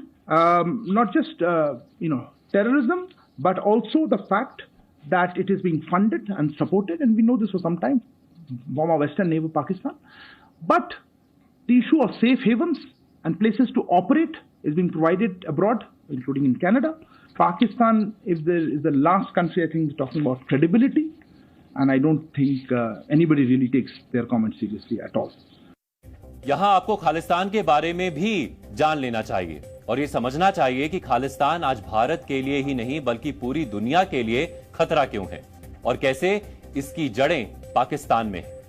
not just terrorism, but also the fact that it is being funded and supported, and we know this for some time from our western neighbor Pakistan. But the issue of safe havens and places to operate is being provided abroad, including in Canada. Pakistan is the last country, I think, talking about credibility, and I don't think anybody really takes their comments seriously at all. यहां आपको खालिस्तान के बारे में भी जान लेना चाहिए और ये समझना चाहिए कि खालिस्तान आज भारत के लिए ही नहीं बल्कि पूरी दुनिया के लिए खतरा क्यों है और कैसे इसकी जड़ें पाकिस्तान में है।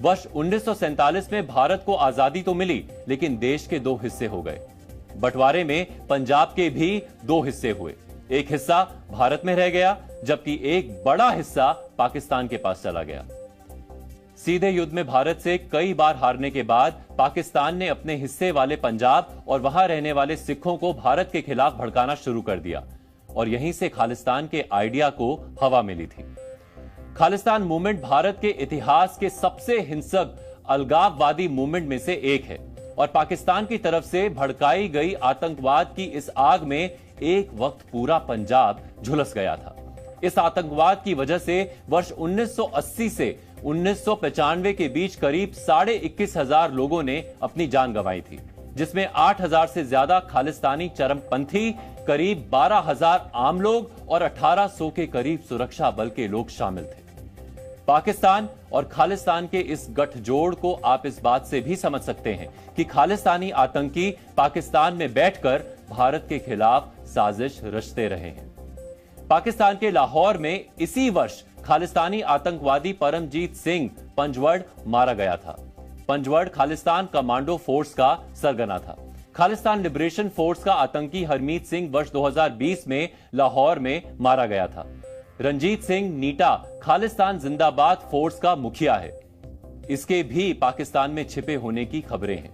वर्ष 1947 में भारत को आजादी तो मिली, लेकिन देश के दो हिस्से हो गए। बंटवारे में पंजाब के भी दो हिस्से हुए। एक हिस्सा भारत में रह गया, जबकि एक बड़ा हिस्सा पाकिस्तान के पास चला गया। सीधे युद्ध में भारत से कई बार हारने के बाद पाकिस्तान ने अपने हिस्से वाले पंजाब और वहां रहने वाले सिखों को भारत के खिलाफ भड़काना शुरू कर दिया और यहीं से खालिस्तान के आइडिया को हवा मिली थी। खालिस्तान मूवमेंट भारत के इतिहास के सबसे हिंसक अलगाववादी मूवमेंट में से एक है और पाकिस्तान की तरफ से भड़काई गई आतंकवाद की इस आग में एक वक्त पूरा पंजाब झुलस गया था। इस आतंकवाद की वजह से वर्ष 1980 से 1995 के बीच करीब 21,500 लोगों ने अपनी जान गंवाई थी, जिसमें 8,000 से ज्यादा खालिस्तानी चरमपंथी, करीब 12,000 आम लोग और 1,800 के करीब सुरक्षा बल के लोग शामिल थे। पाकिस्तान और खालिस्तान के इस गठजोड़ को आप इस बात से भी समझ सकते हैं कि खालिस्तानी आतंकी पाकिस्तान में बैठकर भारत के खिलाफ साजिश रचते रहे हैं। पाकिस्तान के लाहौर में इसी वर्ष खालिस्तानी आतंकवादी परमजीत सिंह पंजवड़ मारा गया था। पंजवड़ खालिस्तान कमांडो फोर्स का सरगना था। खालिस्तान लिबरेशन फोर्स का आतंकी हरमीत सिंह वर्ष 2020 में लाहौर में मारा गया था। रंजीत सिंह नीटा खालिस्तान जिंदाबाद फोर्स का मुखिया है। इसके भी पाकिस्तान में छिपे होने की खबरें हैं।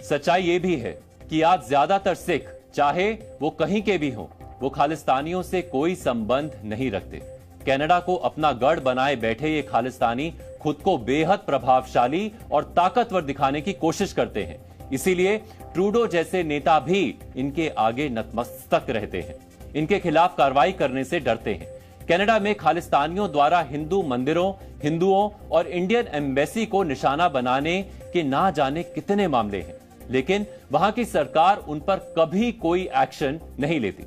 सच्चाई यह भी है कि आज ज्यादातर सिख, चाहे वो कहीं के भी हों, वो खालिस्तानियों से कोई संबंध नहीं रखते। कनाडा को अपना गढ़ बनाए बैठे ये खालिस्तानी खुद को बेहद प्रभावशाली और ताकतवर दिखाने की कोशिश करते हैं। इसीलिए ट्रूडो जैसे नेता भी इनके आगे नतमस्तक रहते हैं, इनके खिलाफ कार्रवाई करने से डरते हैं। कनाडा में खालिस्तानियों द्वारा हिंदू मंदिरों, हिंदुओं और इंडियन एम्बेसी को निशाना बनाने के ना जाने कितने मामले हैं, लेकिन वहां की सरकार उन पर कभी कोई एक्शन नहीं लेती।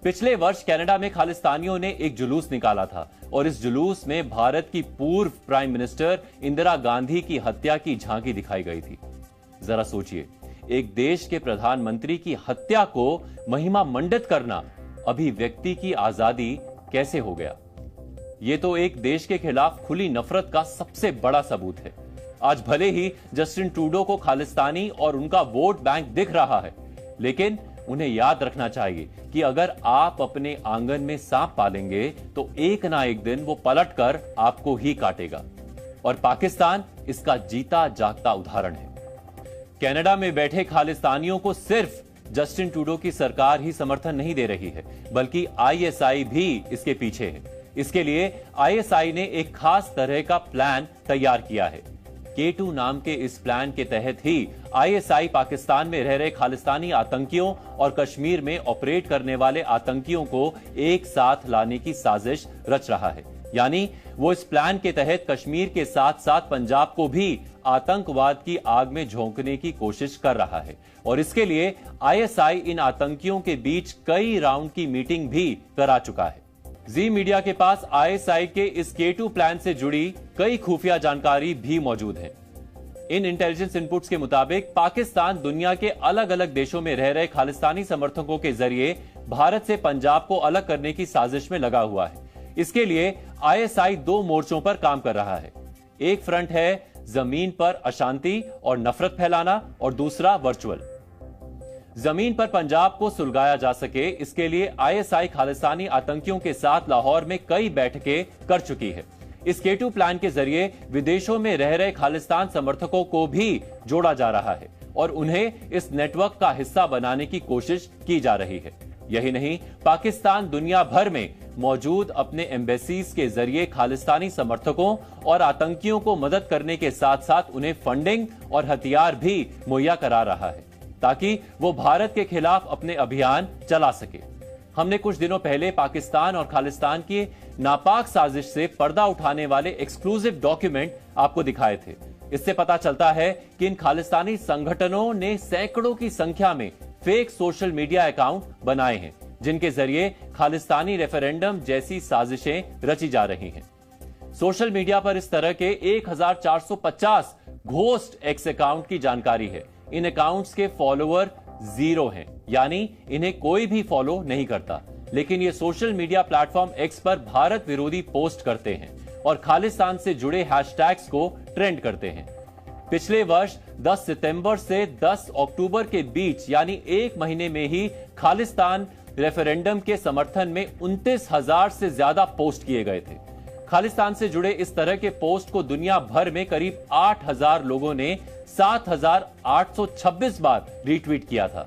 पिछले वर्ष कनाडा में खालिस्तानियों ने एक जुलूस निकाला था और इस जुलूस में भारत की पूर्व प्राइम मिनिस्टर इंदिरा गांधी की हत्या की झांकी दिखाई गई थी। जरा सोचिए, एक देश के प्रधानमंत्री की हत्या को महिमा मंडित करना अभिव्यक्ति की आजादी कैसे हो गया? यह तो एक देश के खिलाफ खुली नफरत का सबसे बड़ा सबूत है। आज भले ही जस्टिन ट्रूडो को खालिस्तानी और उनका वोट बैंक दिख रहा है, लेकिन उन्हें याद रखना चाहिए कि अगर आप अपने आंगन में सांप पालेंगे तो एक ना एक दिन वो पलटकर आपको ही काटेगा और पाकिस्तान इसका जीता जागता उदाहरण है। कनाडा में बैठे खालिस्तानियों को सिर्फ जस्टिन ट्रूडो की सरकार ही समर्थन नहीं दे रही है, बल्कि आईएसआई भी इसके पीछे है। इसके लिए आईएसआई ने एक खास तरह का प्लान तैयार किया है। K2 नाम के इस प्लान के तहत ही आईएसआई पाकिस्तान में रह रहे खालिस्तानी आतंकियों और कश्मीर में ऑपरेट करने वाले आतंकियों को एक साथ लाने की साजिश रच रहा है। यानी वो इस प्लान के तहत कश्मीर के साथ साथ पंजाब को भी आतंकवाद की आग में झोंकने की कोशिश कर रहा है और इसके लिए आईएसआई इन आतंकियों के बीच कई राउंड की मीटिंग भी करा चुका है। जी मीडिया के पास आईएसआई के इस K2 प्लान से जुड़ी कई खुफिया जानकारी भी मौजूद है। इन इंटेलिजेंस इनपुट्स के मुताबिक पाकिस्तान दुनिया के अलग अलग देशों में रह रहे खालिस्तानी समर्थकों के जरिए भारत से पंजाब को अलग करने की साजिश में लगा हुआ है। इसके लिए आईएसआई दो मोर्चों पर काम कर रहा है। एक फ्रंट है जमीन पर अशांति और नफरत फैलाना और दूसरा वर्चुअल। जमीन पर पंजाब को सुलगाया जा सके, इसके लिए आईएसआई खालिस्तानी आतंकियों के साथ लाहौर में कई बैठकें कर चुकी है। इस K2 प्लान के जरिए विदेशों में रह रहे खालिस्तान समर्थकों को भी जोड़ा जा रहा है और उन्हें इस नेटवर्क का हिस्सा बनाने की कोशिश की जा रही है। यही नहीं, पाकिस्तान दुनिया भर में मौजूद अपने एम्बेसीज के जरिए खालिस्तानी समर्थकों और आतंकियों को मदद करने के साथ साथ उन्हें फंडिंग और हथियार भी मुहैया करा रहा है ताकि वो भारत के खिलाफ अपने अभियान चला सके। हमने कुछ दिनों पहले पाकिस्तान और खालिस्तान की नापाक साजिश से पर्दा उठाने वाले एक्सक्लूसिव डॉक्यूमेंट आपको दिखाए थे। इससे पता चलता है कि इन खालिस्तानी संगठनों ने सैकड़ों की संख्या में फेक सोशल मीडिया अकाउंट बनाए हैं जिनके जरिए खालिस्तानी रेफरेंडम जैसी साजिशें रची जा रही हैं। सोशल मीडिया पर इस तरह के 1450 घोस्ट एक्स अकाउंट की जानकारी है। इन अकाउंट्स के फॉलोअर 0 हैं, यानी इन्हें कोई भी फॉलो नहीं करता, लेकिन ये सोशल मीडिया प्लेटफॉर्म एक्स पर भारत विरोधी पोस्ट करते हैं और खालिस्तान से जुड़े हैशटैग्स को ट्रेंड करते हैं। पिछले वर्ष 10 सितंबर से 10 अक्टूबर के बीच यानी एक महीने में ही खालिस्तान रेफरेंडम के समर्थन में 29,000 से ज्यादा पोस्ट किए गए थे। खालिस्तान से जुड़े इस तरह के पोस्ट को दुनिया भर में करीब 8,000 लोगों ने 7,826 बार रीट्वीट किया था।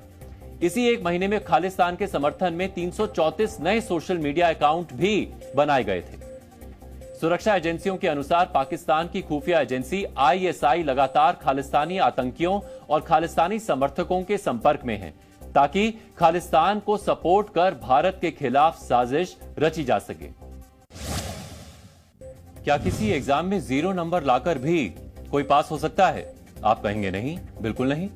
इसी एक महीने में खालिस्तान के समर्थन में 334 नए सोशल मीडिया अकाउंट भी बनाए गए थे। सुरक्षा एजेंसियों के अनुसार पाकिस्तान की खुफिया एजेंसी ISI लगातार खालिस्तानी आतंकियों और खालिस्तानी समर्थकों के संपर्क में है ताकि खालिस्तान को सपोर्ट कर भारत के खिलाफ साजिश रची जा सके। क्या किसी एग्जाम में 0 नंबर लाकर भी कोई पास हो सकता है? आप कहेंगे नहीं, बिल्कुल नहीं,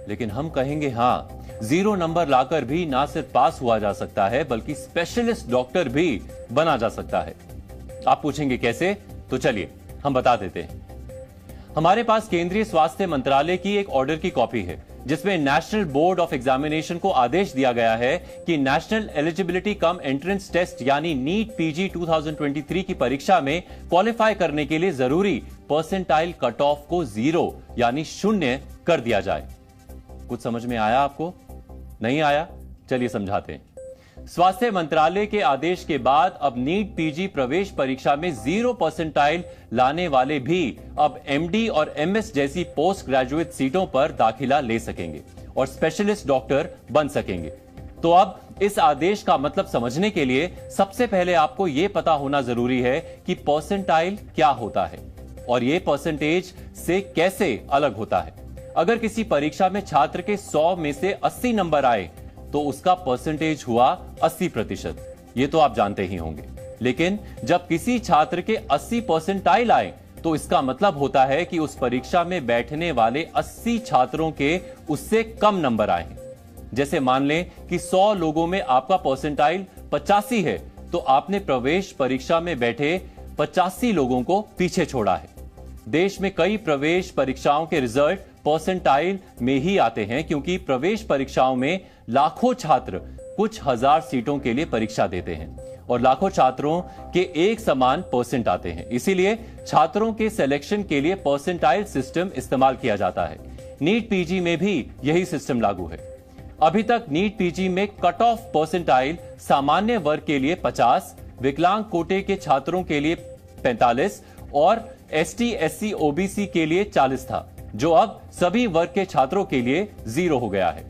लेकिन हम कहेंगे हां, 0 नंबर लाकर भी ना सिर्फ पास हुआ जा सकता है बल्कि स्पेशलिस्ट डॉक्टर भी बना जा सकता है। आप पूछेंगे कैसे? तो चलिए हम बता देते हैं। हमारे पास केंद्रीय स्वास्थ्य मंत्रालय की एक ऑर्डर की कॉपी है जिसमें नेशनल बोर्ड ऑफ एग्जामिनेशन को आदेश दिया गया है कि national eligibility cum entrance test यानी नीट PG 2023 की परीक्षा में क्वालिफाई करने के लिए जरूरी परसेंटाइल कट ऑफ को 0 यानी 0 कर दिया जाए। कुछ समझ में आया आपको? नहीं आया? चलिए समझाते हैं। स्वास्थ्य मंत्रालय के आदेश के बाद अब नीट PG प्रवेश परीक्षा में 0 परसेंटाइल लाने वाले भी अब MD और MS जैसी पोस्ट ग्रेजुएट सीटों पर दाखिला ले सकेंगे और स्पेशलिस्ट डॉक्टर बन सकेंगे। तो अब इस आदेश का मतलब समझने के लिए सबसे पहले आपको यह पता होना जरूरी है कि परसेंटाइल क्या होता है और यह परसेंटेज से कैसे अलग होता है। अगर किसी परीक्षा में छात्र के 100 में से 80 नंबर आए तो उसका परसेंटेज हुआ 80%। ये तो आप जानते ही होंगे। लेकिन जब किसी छात्र के 80 परसेंटाइल आए तो इसका मतलब होता है कि उस परीक्षा में बैठने वाले 80 छात्रों के उससे कम नंबर आए हैं। जैसे मान लें कि 100 लोगों में आपका परसेंटाइल 85 है तो आपने प्रवेश परीक्षा में बैठे 85 लोगों को पीछे छोड़ा है। देश में कई प्रवेश परीक्षाओं के रिजल्ट परसेंटाइल में ही आते हैं क्योंकि प्रवेश परीक्षाओं में लाखों छात्र कुछ हजार सीटों के लिए परीक्षा देते हैं और लाखों छात्रों के एक समान परसेंट आते हैं। इसीलिए छात्रों के सिलेक्शन के लिए परसेंटाइल सिस्टम इस्तेमाल किया जाता है। नीट PG में भी यही सिस्टम लागू है। अभी तक नीट PG में कट ऑफ परसेंटाइल सामान्य वर्ग के लिए 50, विकलांग कोटे के छात्रों के लिए 45 और ST SC OBC के लिए 40 था, जो अब सभी वर्ग के छात्रों के लिए 0 हो गया है।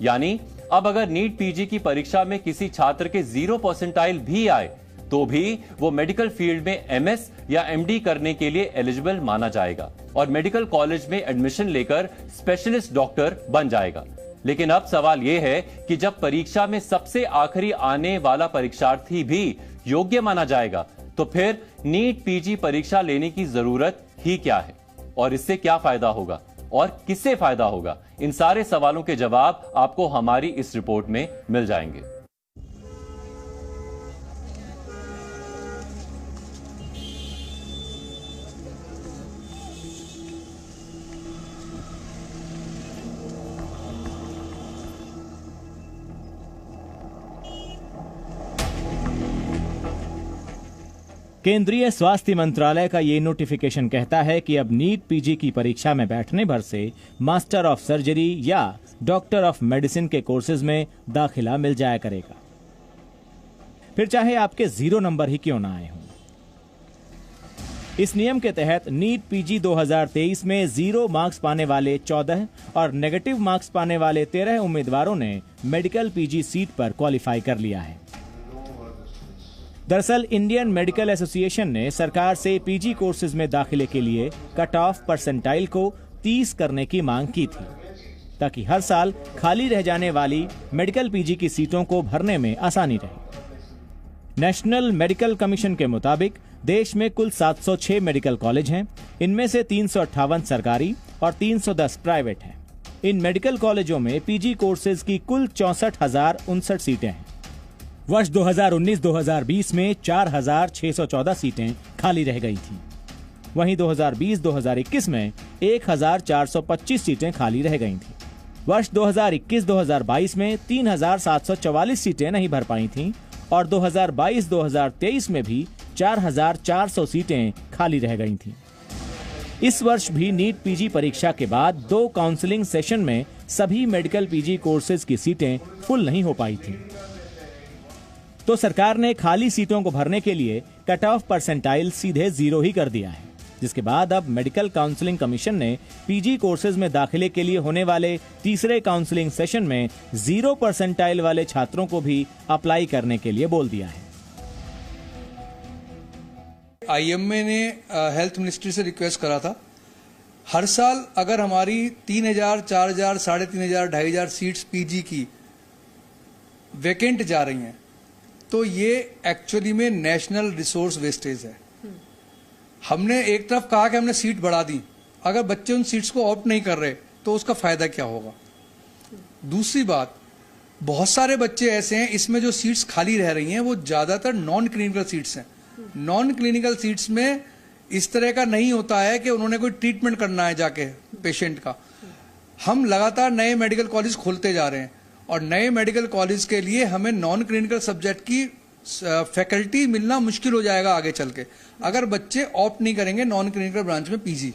यानी अब अगर नीट PG की परीक्षा में किसी छात्र के 0 परसेंटाइल भी आए तो भी वो मेडिकल फील्ड में MS या MD करने के लिए एलिजिबल माना जाएगा और मेडिकल कॉलेज में एडमिशन लेकर स्पेशलिस्ट डॉक्टर बन जाएगा। लेकिन अब सवाल यह है कि जब परीक्षा में सबसे आखिरी आने वाला परीक्षार्थी भी योग्य माना जाएगा तो फिर नीट PG परीक्षा लेने की जरूरत ही क्या है और इससे क्या फायदा होगा और किससे फायदा होगा? इन सारे सवालों के जवाब आपको हमारी इस रिपोर्ट में मिल जाएंगे। केंद्रीय स्वास्थ्य मंत्रालय का ये नोटिफिकेशन कहता है कि अब नीट PG की परीक्षा में बैठने भर से मास्टर ऑफ सर्जरी या डॉक्टर ऑफ मेडिसिन के कोर्सेज में दाखिला मिल जाया करेगा, फिर चाहे आपके 0 नंबर ही क्यों ना आए हों। इस नियम के तहत नीट पीजी 2023 में 0 मार्क्स पाने वाले 14 और नेगेटिव मार्क्स पाने वाले 13 उम्मीदवारों ने मेडिकल पीजी सीट पर क्वालिफाई कर लिया है। दरअसल इंडियन मेडिकल एसोसिएशन ने सरकार से पीजी कोर्सेज में दाखिले के लिए कट ऑफ परसेंटाइल को 30 करने की मांग की थी, ताकि हर साल खाली रह जाने वाली मेडिकल पीजी की सीटों को भरने में आसानी रहे। नेशनल मेडिकल कमीशन के मुताबिक देश में कुल 706 मेडिकल कॉलेज हैं। इनमें से 358 सरकारी और 310 प्राइवेट हैं। इन मेडिकल कॉलेजों में पीजी कोर्सेज की कुल 64,059 सीटें हैं। वर्ष 2019-2020 में 4,614 सीटें खाली रह गई थीं। वहीं 2020-2021 में 1,425 सीटें खाली रह गई थीं। वर्ष 2021-2022 में 3,744 सीटें नहीं भर पाई थीं और 2022-2023 में भी 4,400 सीटें खाली रह गई थीं। इस वर्ष भी नीट पीजी परीक्षा के बाद 2 काउंसलिंग सेशन में सभी मेडिकल पीजी कोर्सेज की सीटें फुल नहीं हो पाई थीं। तो सरकार ने खाली सीटों को भरने के लिए कट ऑफ परसेंटाइल सीधे 0 ही कर दिया है, जिसके बाद अब मेडिकल काउंसलिंग कमीशन ने पीजी कोर्सेज में दाखिले के लिए होने वाले तीसरे काउंसलिंग सेशन में 0 परसेंटाइल वाले छात्रों को भी अप्लाई करने के लिए बोल दिया है। आईएमए ने हेल्थ मिनिस्ट्री से रिक्वेस्ट करा था, हर साल अगर हमारी 3,000, 4,000, 3,500, 2,500 सीट्स पीजी की वैकेंट जा रही हैं, तो ये एक्चुअली में नेशनल रिसोर्स वेस्टेज है। हमने एक तरफ कहा कि हमने सीट बढ़ा दी, अगर बच्चे उन सीट्स को ऑप्ट नहीं कर रहे तो उसका फायदा क्या होगा। दूसरी बात, बहुत सारे बच्चे ऐसे हैं इसमें जो सीट्स खाली रह रही हैं वो ज्यादातर नॉन क्लिनिकल सीट्स हैं। नॉन क्लिनिकल सीट्स में इस तरह का नहीं होता है कि उन्होंने कोई ट्रीटमेंट करना है जाके पेशेंट का। हम लगातार नए मेडिकल कॉलेज खोलते जा रहे हैं और नए मेडिकल कॉलेज के लिए हमें नॉन क्लिनिकल सब्जेक्ट की फैकल्टी मिलना मुश्किल हो जाएगा आगे चल के, अगर बच्चे ऑप्ट नहीं करेंगे नॉन क्लिनिकल ब्रांच में पीजी।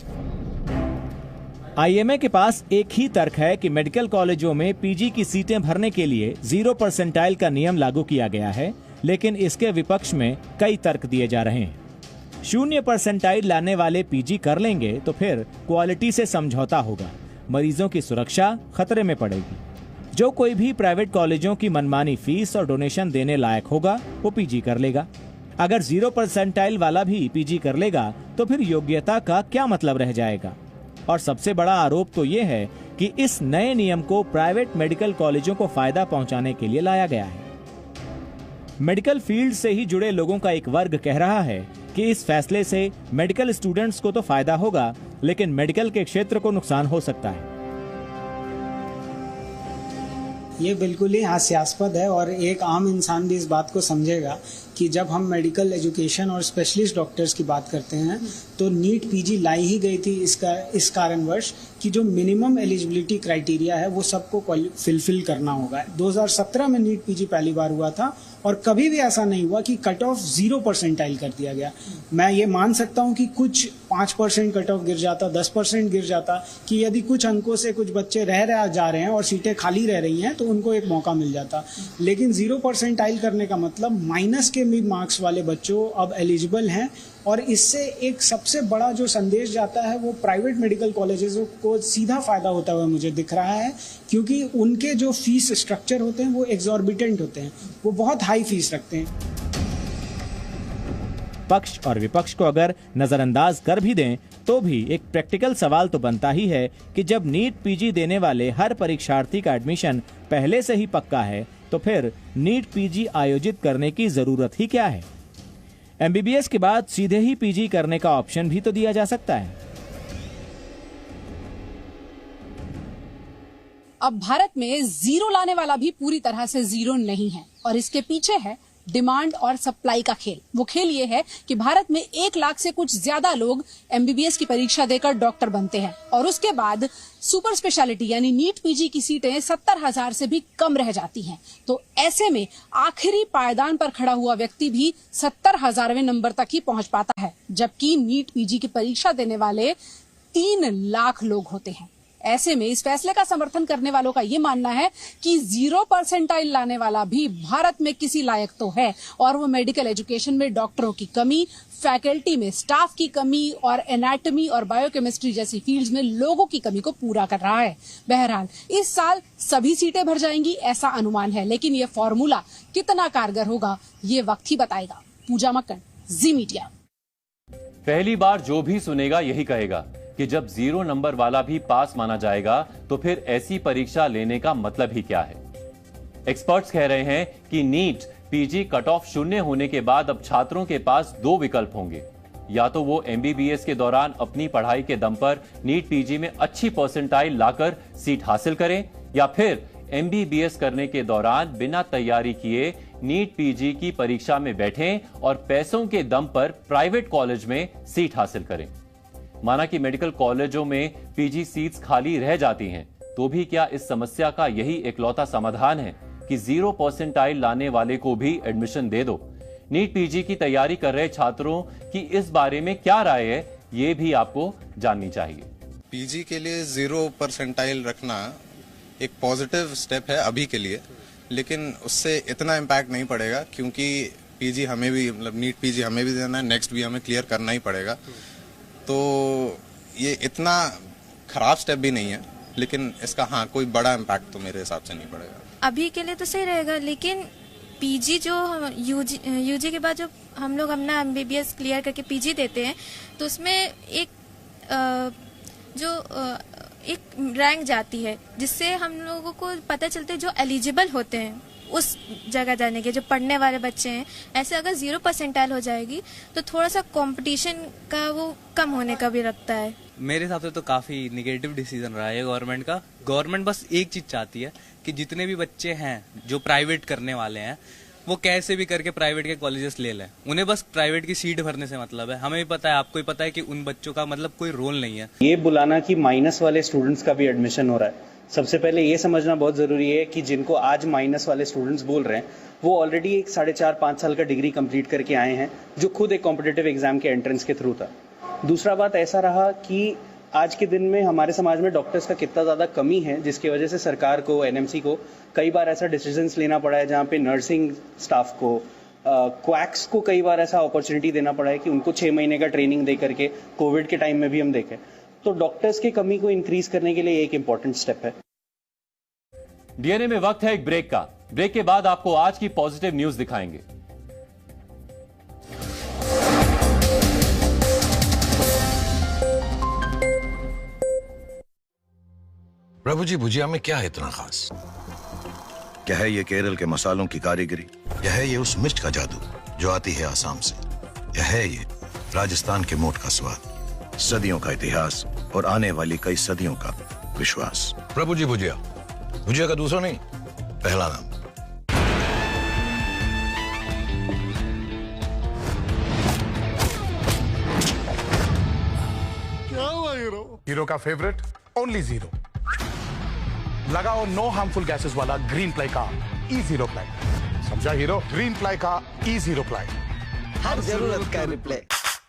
आईएमए के पास एक ही तर्क है कि मेडिकल कॉलेजों में पीजी की सीटें भरने के लिए 0 परसेंटाइल का नियम लागू किया गया है, लेकिन इसके विपक्ष में कई तर्क दिए जा रहे हैं। 0 परसेंटाइल लाने वाले पीजी कर लेंगे तो फिर क्वालिटी से समझौता होगा, मरीजों की सुरक्षा खतरे में पड़ेगी। जो कोई भी प्राइवेट कॉलेजों की मनमानी फीस और डोनेशन देने लायक होगा वो पीजी कर लेगा। अगर 0 परसेंटाइल वाला भी पीजी कर लेगा तो फिर योग्यता का क्या मतलब रह जाएगा। और सबसे बड़ा आरोप तो ये है कि इस नए नियम को प्राइवेट मेडिकल कॉलेजों को फायदा पहुंचाने के लिए लाया गया है। मेडिकल फील्ड से ही जुड़े लोगों का एक वर्ग कह रहा है कि इस फैसले से मेडिकल स्टूडेंट्स को तो फायदा होगा, लेकिन मेडिकल के क्षेत्र को नुकसान हो सकता है। ये बिल्कुल ही हास्यास्पद है और एक आम इंसान भी इस बात को समझेगा कि जब हम मेडिकल एजुकेशन और स्पेशलिस्ट डॉक्टर्स की बात करते हैं तो नीट पीजी लाई ही गई थी इस कारणवश कि जो मिनिमम एलिजिबिलिटी क्राइटेरिया है वो सबको फिलफिल करना होगा। 2017 में नीट पीजी पहली बार हुआ था और कभी भी ऐसा नहीं हुआ कि कट ऑफ 0 परसेंटाइल कर दिया गया। मैं ये मान सकता हूँ कि कुछ 5% कट ऑफ गिर जाता, 10% गिर जाता, कि यदि कुछ अंकों से कुछ बच्चे जा रहे हैं और सीटें खाली रह रही हैं तो उनको एक मौका मिल जाता। लेकिन 0 परसेंटाइल करने का मतलब माइनस के मिड मार्क्स वाले बच्चों अब एलिजिबल हैं और इससे एक सबसे बड़ा जो संदेश जाता है वो प्राइवेट मेडिकल कॉलेजेस को सीधा फायदा होता हुआ मुझे दिख रहा है, क्योंकि उनके जो फीस स्ट्रक्चर होते हैं वो एग्जॉर्बिटेंट होते हैं, वो बहुत हाई फीस रखते हैं। पक्ष और विपक्ष को अगर नजरअंदाज कर भी दें तो भी एक प्रैक्टिकल सवाल तो बनता ही है कि जब नीट पीजी देने वाले हर परीक्षार्थी का एडमिशन पहले से ही पक्का है तो फिर नीट पीजी आयोजित करने की जरूरत ही क्या है। एमबीबीएस के बाद सीधे ही पीजी करने का ऑप्शन भी तो दिया जा सकता है। अब भारत में 0 लाने वाला भी पूरी तरह से 0 नहीं है और इसके पीछे है डिमांड और सप्लाई का खेल। वो खेल ये है कि भारत में 1 लाख से कुछ ज्यादा लोग एमबीबीएस की परीक्षा देकर डॉक्टर बनते हैं और उसके बाद सुपर स्पेशलिटी यानी नीट पीजी की सीटें 70,000 से भी कम रह जाती हैं। तो ऐसे में आखिरी पायदान पर खड़ा हुआ व्यक्ति भी 70,000वें नंबर तक ही पहुंच पाता है, जबकि नीट पीजी की परीक्षा देने वाले 3 लाख लोग होते हैं। ऐसे में इस फैसले का समर्थन करने वालों का ये मानना है कि 0% लाने वाला भी भारत में किसी लायक तो है, और वो मेडिकल एजुकेशन में डॉक्टरों की कमी, फैकल्टी में स्टाफ की कमी और एनाटॉमी और बायोकेमिस्ट्री जैसी फील्ड्स में लोगों की कमी को पूरा कर रहा है। बहरहाल इस साल सभी सीटें भर जाएंगी ऐसा अनुमान है, लेकिन ये फॉर्मूला कितना कारगर होगा ये वक्त ही बताएगा। पूजा मक्कड़, जी मीडिया। पहली बार जो भी सुनेगा यही कहेगा कि जब 0 नंबर वाला भी पास माना जाएगा तो फिर ऐसी परीक्षा लेने का मतलब ही क्या है। एक्सपर्ट्स कह रहे हैं कि नीट पीजी कट ऑफ 0 होने के बाद अब छात्रों के पास 2 विकल्प होंगे, या तो वो एमबीबीएस के दौरान अपनी पढ़ाई के दम पर नीट पीजी में अच्छी परसेंटाइल लाकर सीट हासिल करें, या फिर एमबीबीएस करने के दौरान बिना तैयारी किए नीट पीजी की परीक्षा में बैठें और पैसों के दम पर प्राइवेट कॉलेज में सीट हासिल करें। माना कि मेडिकल कॉलेजों में पीजी सीट्स खाली रह जाती हैं, तो भी क्या इस समस्या का यही इकलौता समाधान है कि 0% लाने वाले को भी एडमिशन दे दो? नीट पीजी की तैयारी कर रहे छात्रों की इस बारे में क्या राय है, ये भी आपको जाननी चाहिए। पीजी के लिए 0% रखना एक पॉजिटिव स्टेप है अभी के लिए, लेकिन उससे इतना इम्पैक्ट नहीं पड़ेगा क्योंकि पीजी हमें भी, मतलब नीट पीजी हमें भी देना है, नेक्स्ट भी हमें क्लियर करना ही पड़ेगा। तो ये इतना खराब स्टेप भी नहीं है, लेकिन इसका हाँ कोई बड़ा इम्पैक्ट तो मेरे हिसाब से नहीं पड़ेगा। अभी के लिए तो सही रहेगा, लेकिन पीजी जो यूजी के बाद जो हम लोग अपना एमबीबीएस क्लियर करके पीजी देते हैं, तो उसमें एक रैंक जाती है, जिससे हम लोगों को पता चलता है जो एलिजिबल होते हैं उस जगह जाने के, जो पढ़ने वाले बच्चे हैं। ऐसे अगर 0% हो जाएगी तो थोड़ा सा कंपटीशन का वो कम होने का भी लगता है। मेरे हिसाब से तो काफी निगेटिव डिसीजन रहा है गवर्नमेंट का। गवर्नमेंट बस एक चीज चाहती है कि जितने भी बच्चे हैं जो प्राइवेट करने वाले हैं वो कैसे भी करके प्राइवेट के कॉलेजेस ले लें। उन्हें बस प्राइवेट की सीट भरने से मतलब है। हमें भी पता है, आपको भी पता है कि उन बच्चों का मतलब कोई रोल नहीं है। ये बुलाना कि माइनस वाले स्टूडेंट्स का भी एडमिशन हो रहा है, सबसे पहले ये समझना बहुत जरूरी है कि जिनको आज माइनस वाले स्टूडेंट्स बोल रहे हैं वो ऑलरेडी एक 4.5-5 साल का डिग्री कंप्लीट करके आए हैं, जो खुद एक कॉम्पिटिटिव एग्जाम के एंट्रेंस के थ्रू था। दूसरा बात ऐसा रहा कि आज के दिन में हमारे समाज में डॉक्टर्स का कितना ज़्यादा कमी है, जिसकी वजह से सरकार को, एनएमसी को कई बार ऐसा डिसीजंस लेना पड़ा है जहाँ पे नर्सिंग स्टाफ को, क्वैक्स को कई बार ऐसा अपॉर्चुनिटी देना पड़ा है कि उनको 6 महीने का ट्रेनिंग दे करके, कोविड के टाइम में भी हम देखें तो डॉक्टर्स की कमी को इंक्रीज करने के लिए एक इंपॉर्टेंट स्टेप है। डीएनए में वक्त है एक ब्रेक का। ब्रेक के बाद आपको आज की पॉजिटिव न्यूज दिखाएंगे। प्रभु जी, भुजिया में क्या है इतना खास? क्या है ये केरल के मसालों की कारीगरी? क्या है ये उस मिर्च का जादू जो आती है आसाम से? क्या है ये राजस्थान के मोट का स्वाद, सदियों का इतिहास और आने वाली कई सदियों का विश्वास? प्रभु जी, भुजिया, भुजिया का दूसरा नहीं, पहला नाम। क्या हुआ हीरो का फेवरेट ओनली 0 लगाओ नो हार्मफुल गैसेस वाला ग्रीन प्लाई का E0 प्लाई। समझा हीरो? ग्रीन प्लाई का E0 प्लाई, हर जरूरत का reply.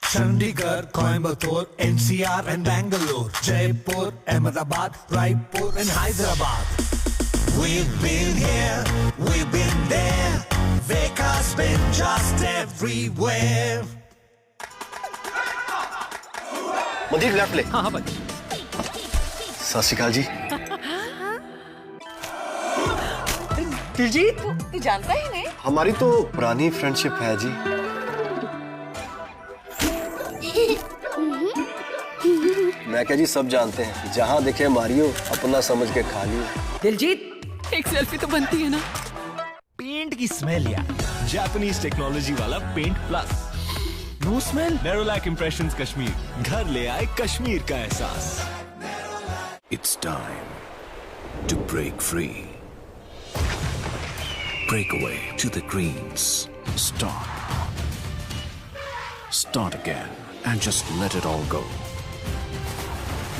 Chandigarh, Coimbatore, NCR and Bangalore, Jaipur, Ahmedabad, Raipur and Hyderabad. We've been here, we've been there. Vekas been just everywhere. मुझे left ले। हाँ भाई। सत श्री अकाल जी। दिलजीत, तू जानता ही नहीं? हमारी तो पुरानी फ्रेंडशिप है जी। मैं क्या जी, सब जानते हैं, जहाँ देखे मारियो, अपना समझ के खा लियो। दिलजीत, एक सेल्फी तो बनती है ना? पेंट की स्मेल यार, जापानीज टेक्नोलॉजी वाला paint plus. No smell, Nerolac impressions Kashmir, घर ले आए कश्मीर का एहसास। It's time to break free. Break away to the greens. Start again and just let it all go.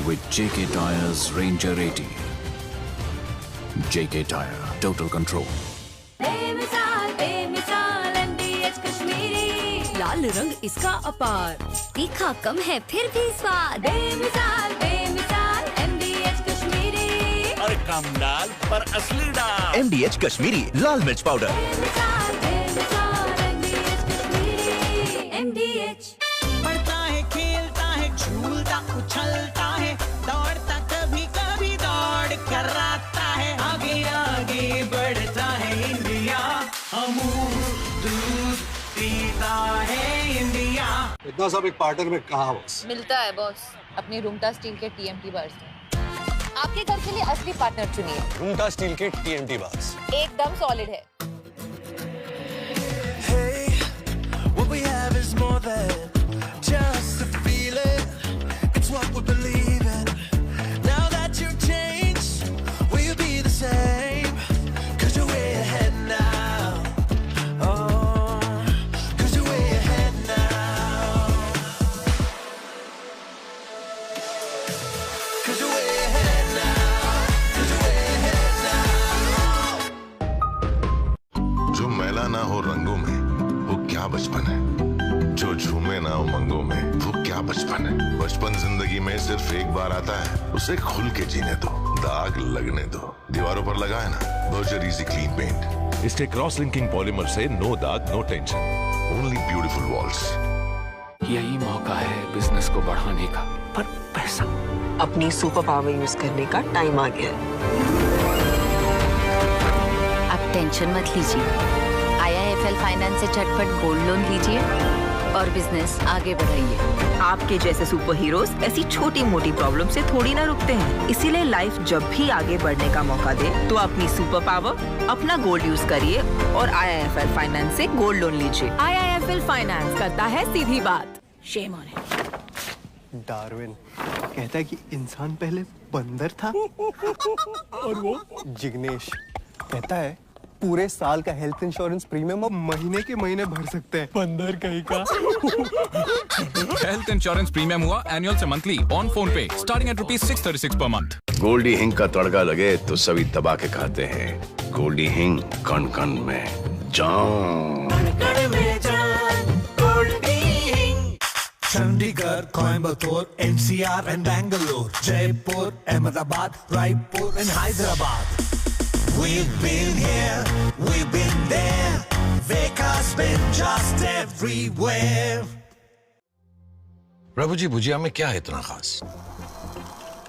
With JK Tyre's Ranger 80. JK Tyre, total control. लाल रंग इसका अपार, तीखा कम है फिर भी स्वाद। बेमिसाल MBH कश्मीरी। कम डाल पर असली डाल। MDH कश्मीरी लाल मिर्च पाउडर। पढ़ता है, खेलता है, झूलता उछलता है, दौड़ता कभी कभी दौड़ कराता है, आगे आगे बढ़ता है इंडिया, अमूल दूध पीता है इंडिया। इतना सब एक पार्टनर में कहाँ बॉस? मिलता है बॉस अपनी रूमटा स्टील के TMT बार्स में। आपके घर के लिए असली पार्टनर चुनिए। रूमटा स्टील के TMT बार्स एकदम सॉलिड है। What we have is more than just a feeling. It's what we believe in. Now that you've changed, will you be the same? 'Cause you're way ahead now. Oh, 'cause you're way ahead now. 'Cause you're way ahead now. 'Cause you're way ahead now. जो मैला ना हो रंगों में वो क्या बचपन है, जो झूमे ना उमंगों में वो क्या बचपन है। बचपन जिंदगी में सिर्फ एक बार आता है, उसे खुल के जीने दो, दाग लगने दो। दीवारों पर लगा है ना बर्जर इजी क्लीन पेंट, इसके क्रॉस लिंकिंग पॉलीमर से नो दाग no tension, only beautiful walls. यही मौका है बिजनेस को बढ़ाने का, पर पैसा। अपनी सुपर पावर यूज करने का टाइम आ गया है। आप टेंशन मत लीजिए, IIFL फाइनेंस से झटपट गोल्ड लोन लीजिए और बिजनेस आगे बढ़ाइए। आपके जैसे सुपर हीरोज ऐसी छोटी मोटी प्रॉब्लम से थोड़ी ना रुकते हैं, इसीलिए लाइफ जब भी आगे बढ़ने का मौका दे तो अपनी सुपर पावर, अपना गोल्ड यूज करिए और IIFL फाइनेंस से गोल्ड लोन लीजिए। IIFL फाइनेंस करता है सीधी बात। Shame on it. डार्विन कहता है कि इंसान पहले बंदर था और वो जिग्नेश कहता है पूरे साल का हेल्थ इंश्योरेंस प्रीमियम अब महीने के महीने भर सकते हैं। बंदर कहीं का। हेल्थ इंश्योरेंस प्रीमियम हुआ एनुअल से मंथली ऑन फोन पे starting at ₹636 per month. Goldy हिंग का तड़का लगे तो सभी दबा के खाते हैं। गोल्डी हिंग कण कण में जान। Chandigarh, Coimbatore, NCR and Bangalore, Jaipur, Ahmedabad, Raipur and Hyderabad. We've been here, we've been there, Veka's been just everywhere. प्रभु जी भुजिया में क्या है इतना खास?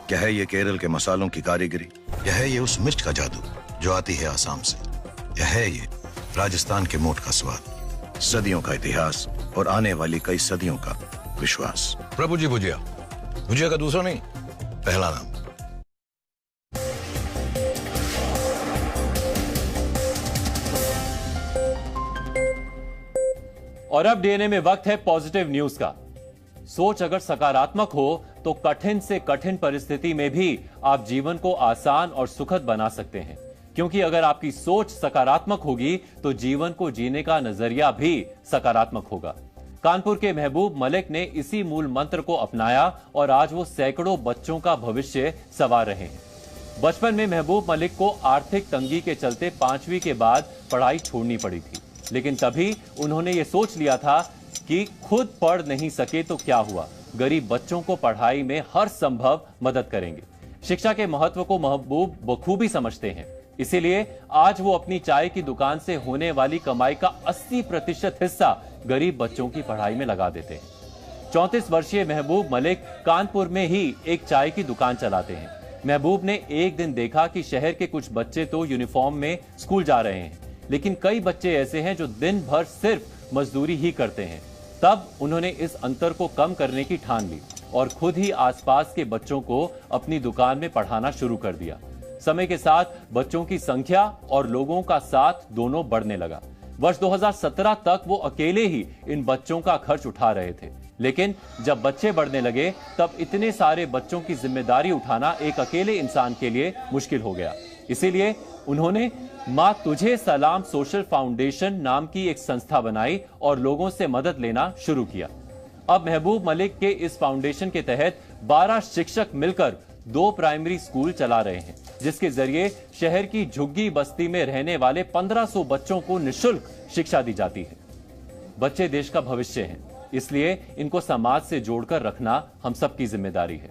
क्या है ये केरल के मसालों की कारीगरी? या है ये उस मिर्च का जादू जो आती है आसाम से? या है ये राजस्थान के मोट का स्वाद, सदियों का इतिहास और आने वाली कई सदियों का विश्वास? प्रभु जी भुजिया, भुजिया का दूसरा नहीं, पहला नाम। और अब डीएनए में वक्त है पॉजिटिव न्यूज का। सोच अगर सकारात्मक हो तो कठिन से कठिन परिस्थिति में भी आप जीवन को आसान और सुखद बना सकते हैं, क्योंकि अगर आपकी सोच सकारात्मक होगी तो जीवन को जीने का नजरिया भी सकारात्मक होगा। कानपुर के महबूब मलिक ने इसी मूल मंत्र को अपनाया और आज वो सैकड़ों बच्चों का भविष्य संवार रहे हैं। बचपन में महबूब मलिक को आर्थिक तंगी के चलते 5वीं के बाद पढ़ाई छोड़नी पड़ी थी, लेकिन तभी उन्होंने ये सोच लिया था कि खुद पढ़ नहीं सके तो क्या हुआ, गरीब बच्चों को पढ़ाई में हर संभव मदद करेंगे। शिक्षा के महत्व को महबूब बखूबी समझते हैं, इसीलिए आज वो अपनी चाय की दुकान से होने वाली कमाई का 80% हिस्सा गरीब बच्चों की पढ़ाई में लगा देते हैं। 34 वर्षीय महबूब मलिक कानपुर में ही एक चाय की दुकान चलाते हैं। महबूब ने एक दिन देखा कि शहर के कुछ बच्चे तो यूनिफॉर्म में स्कूल जा रहे हैं, लेकिन कई बच्चे ऐसे हैं जो दिन भर सिर्फ मजदूरी ही करते हैं। तब उन्होंने इस अंतर को कम करने की ठान ली और खुद ही आसपास के बच्चों को अपनी दुकान में पढ़ाना शुरू कर दिया। समय के साथ बच्चों की संख्या और लोगों का साथ दोनों बढ़ने लगा। वर्ष 2017 तक वो अकेले ही इन बच्चों का खर्च उठा रहे थे, लेकिन जब बच्चे बढ़ने लगे तब इतने सारे बच्चों की जिम्मेदारी उठाना एक अकेले इंसान के लिए मुश्किल हो गया। इसीलिए उन्होंने मां तुझे सलाम सोशल फाउंडेशन नाम की एक संस्था बनाई और लोगों से मदद लेना शुरू किया। अब महबूब मलिक के इस फाउंडेशन के तहत 12 शिक्षक मिलकर 2 प्राइमरी स्कूल चला रहे हैं, जिसके जरिए शहर की झुग्गी बस्ती में रहने वाले 1500 बच्चों को निःशुल्क शिक्षा दी जाती है। बच्चे देश का भविष्य हैं, इसलिए इनको समाज से जोड़कर रखना हम सबकी जिम्मेदारी है।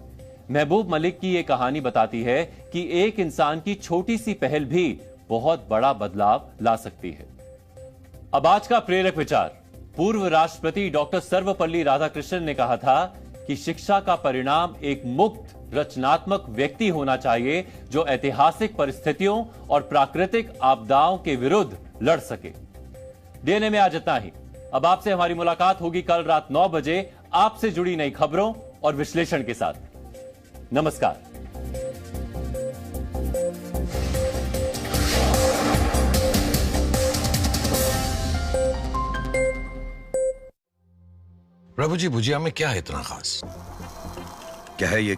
महबूब मलिक की यह कहानी बताती है कि एक इंसान की छोटी सी पहल भी बहुत बड़ा बदलाव ला सकती है। अब आज का प्रेरक विचार। पूर्व राष्ट्रपति डॉक्टर सर्वपल्ली राधाकृष्णन ने कहा था कि शिक्षा का परिणाम एक मुक्त रचनात्मक व्यक्ति होना चाहिए जो ऐतिहासिक परिस्थितियों और प्राकृतिक आपदाओं के विरुद्ध लड़ सके। डीएनए में आज इतना ही। अब आपसे हमारी मुलाकात होगी कल रात 9 बजे आपसे जुड़ी नई खबरों और विश्लेषण के साथ। नमस्कार। प्रभु जी भुजिया में क्या है इतना खास? क्या है ये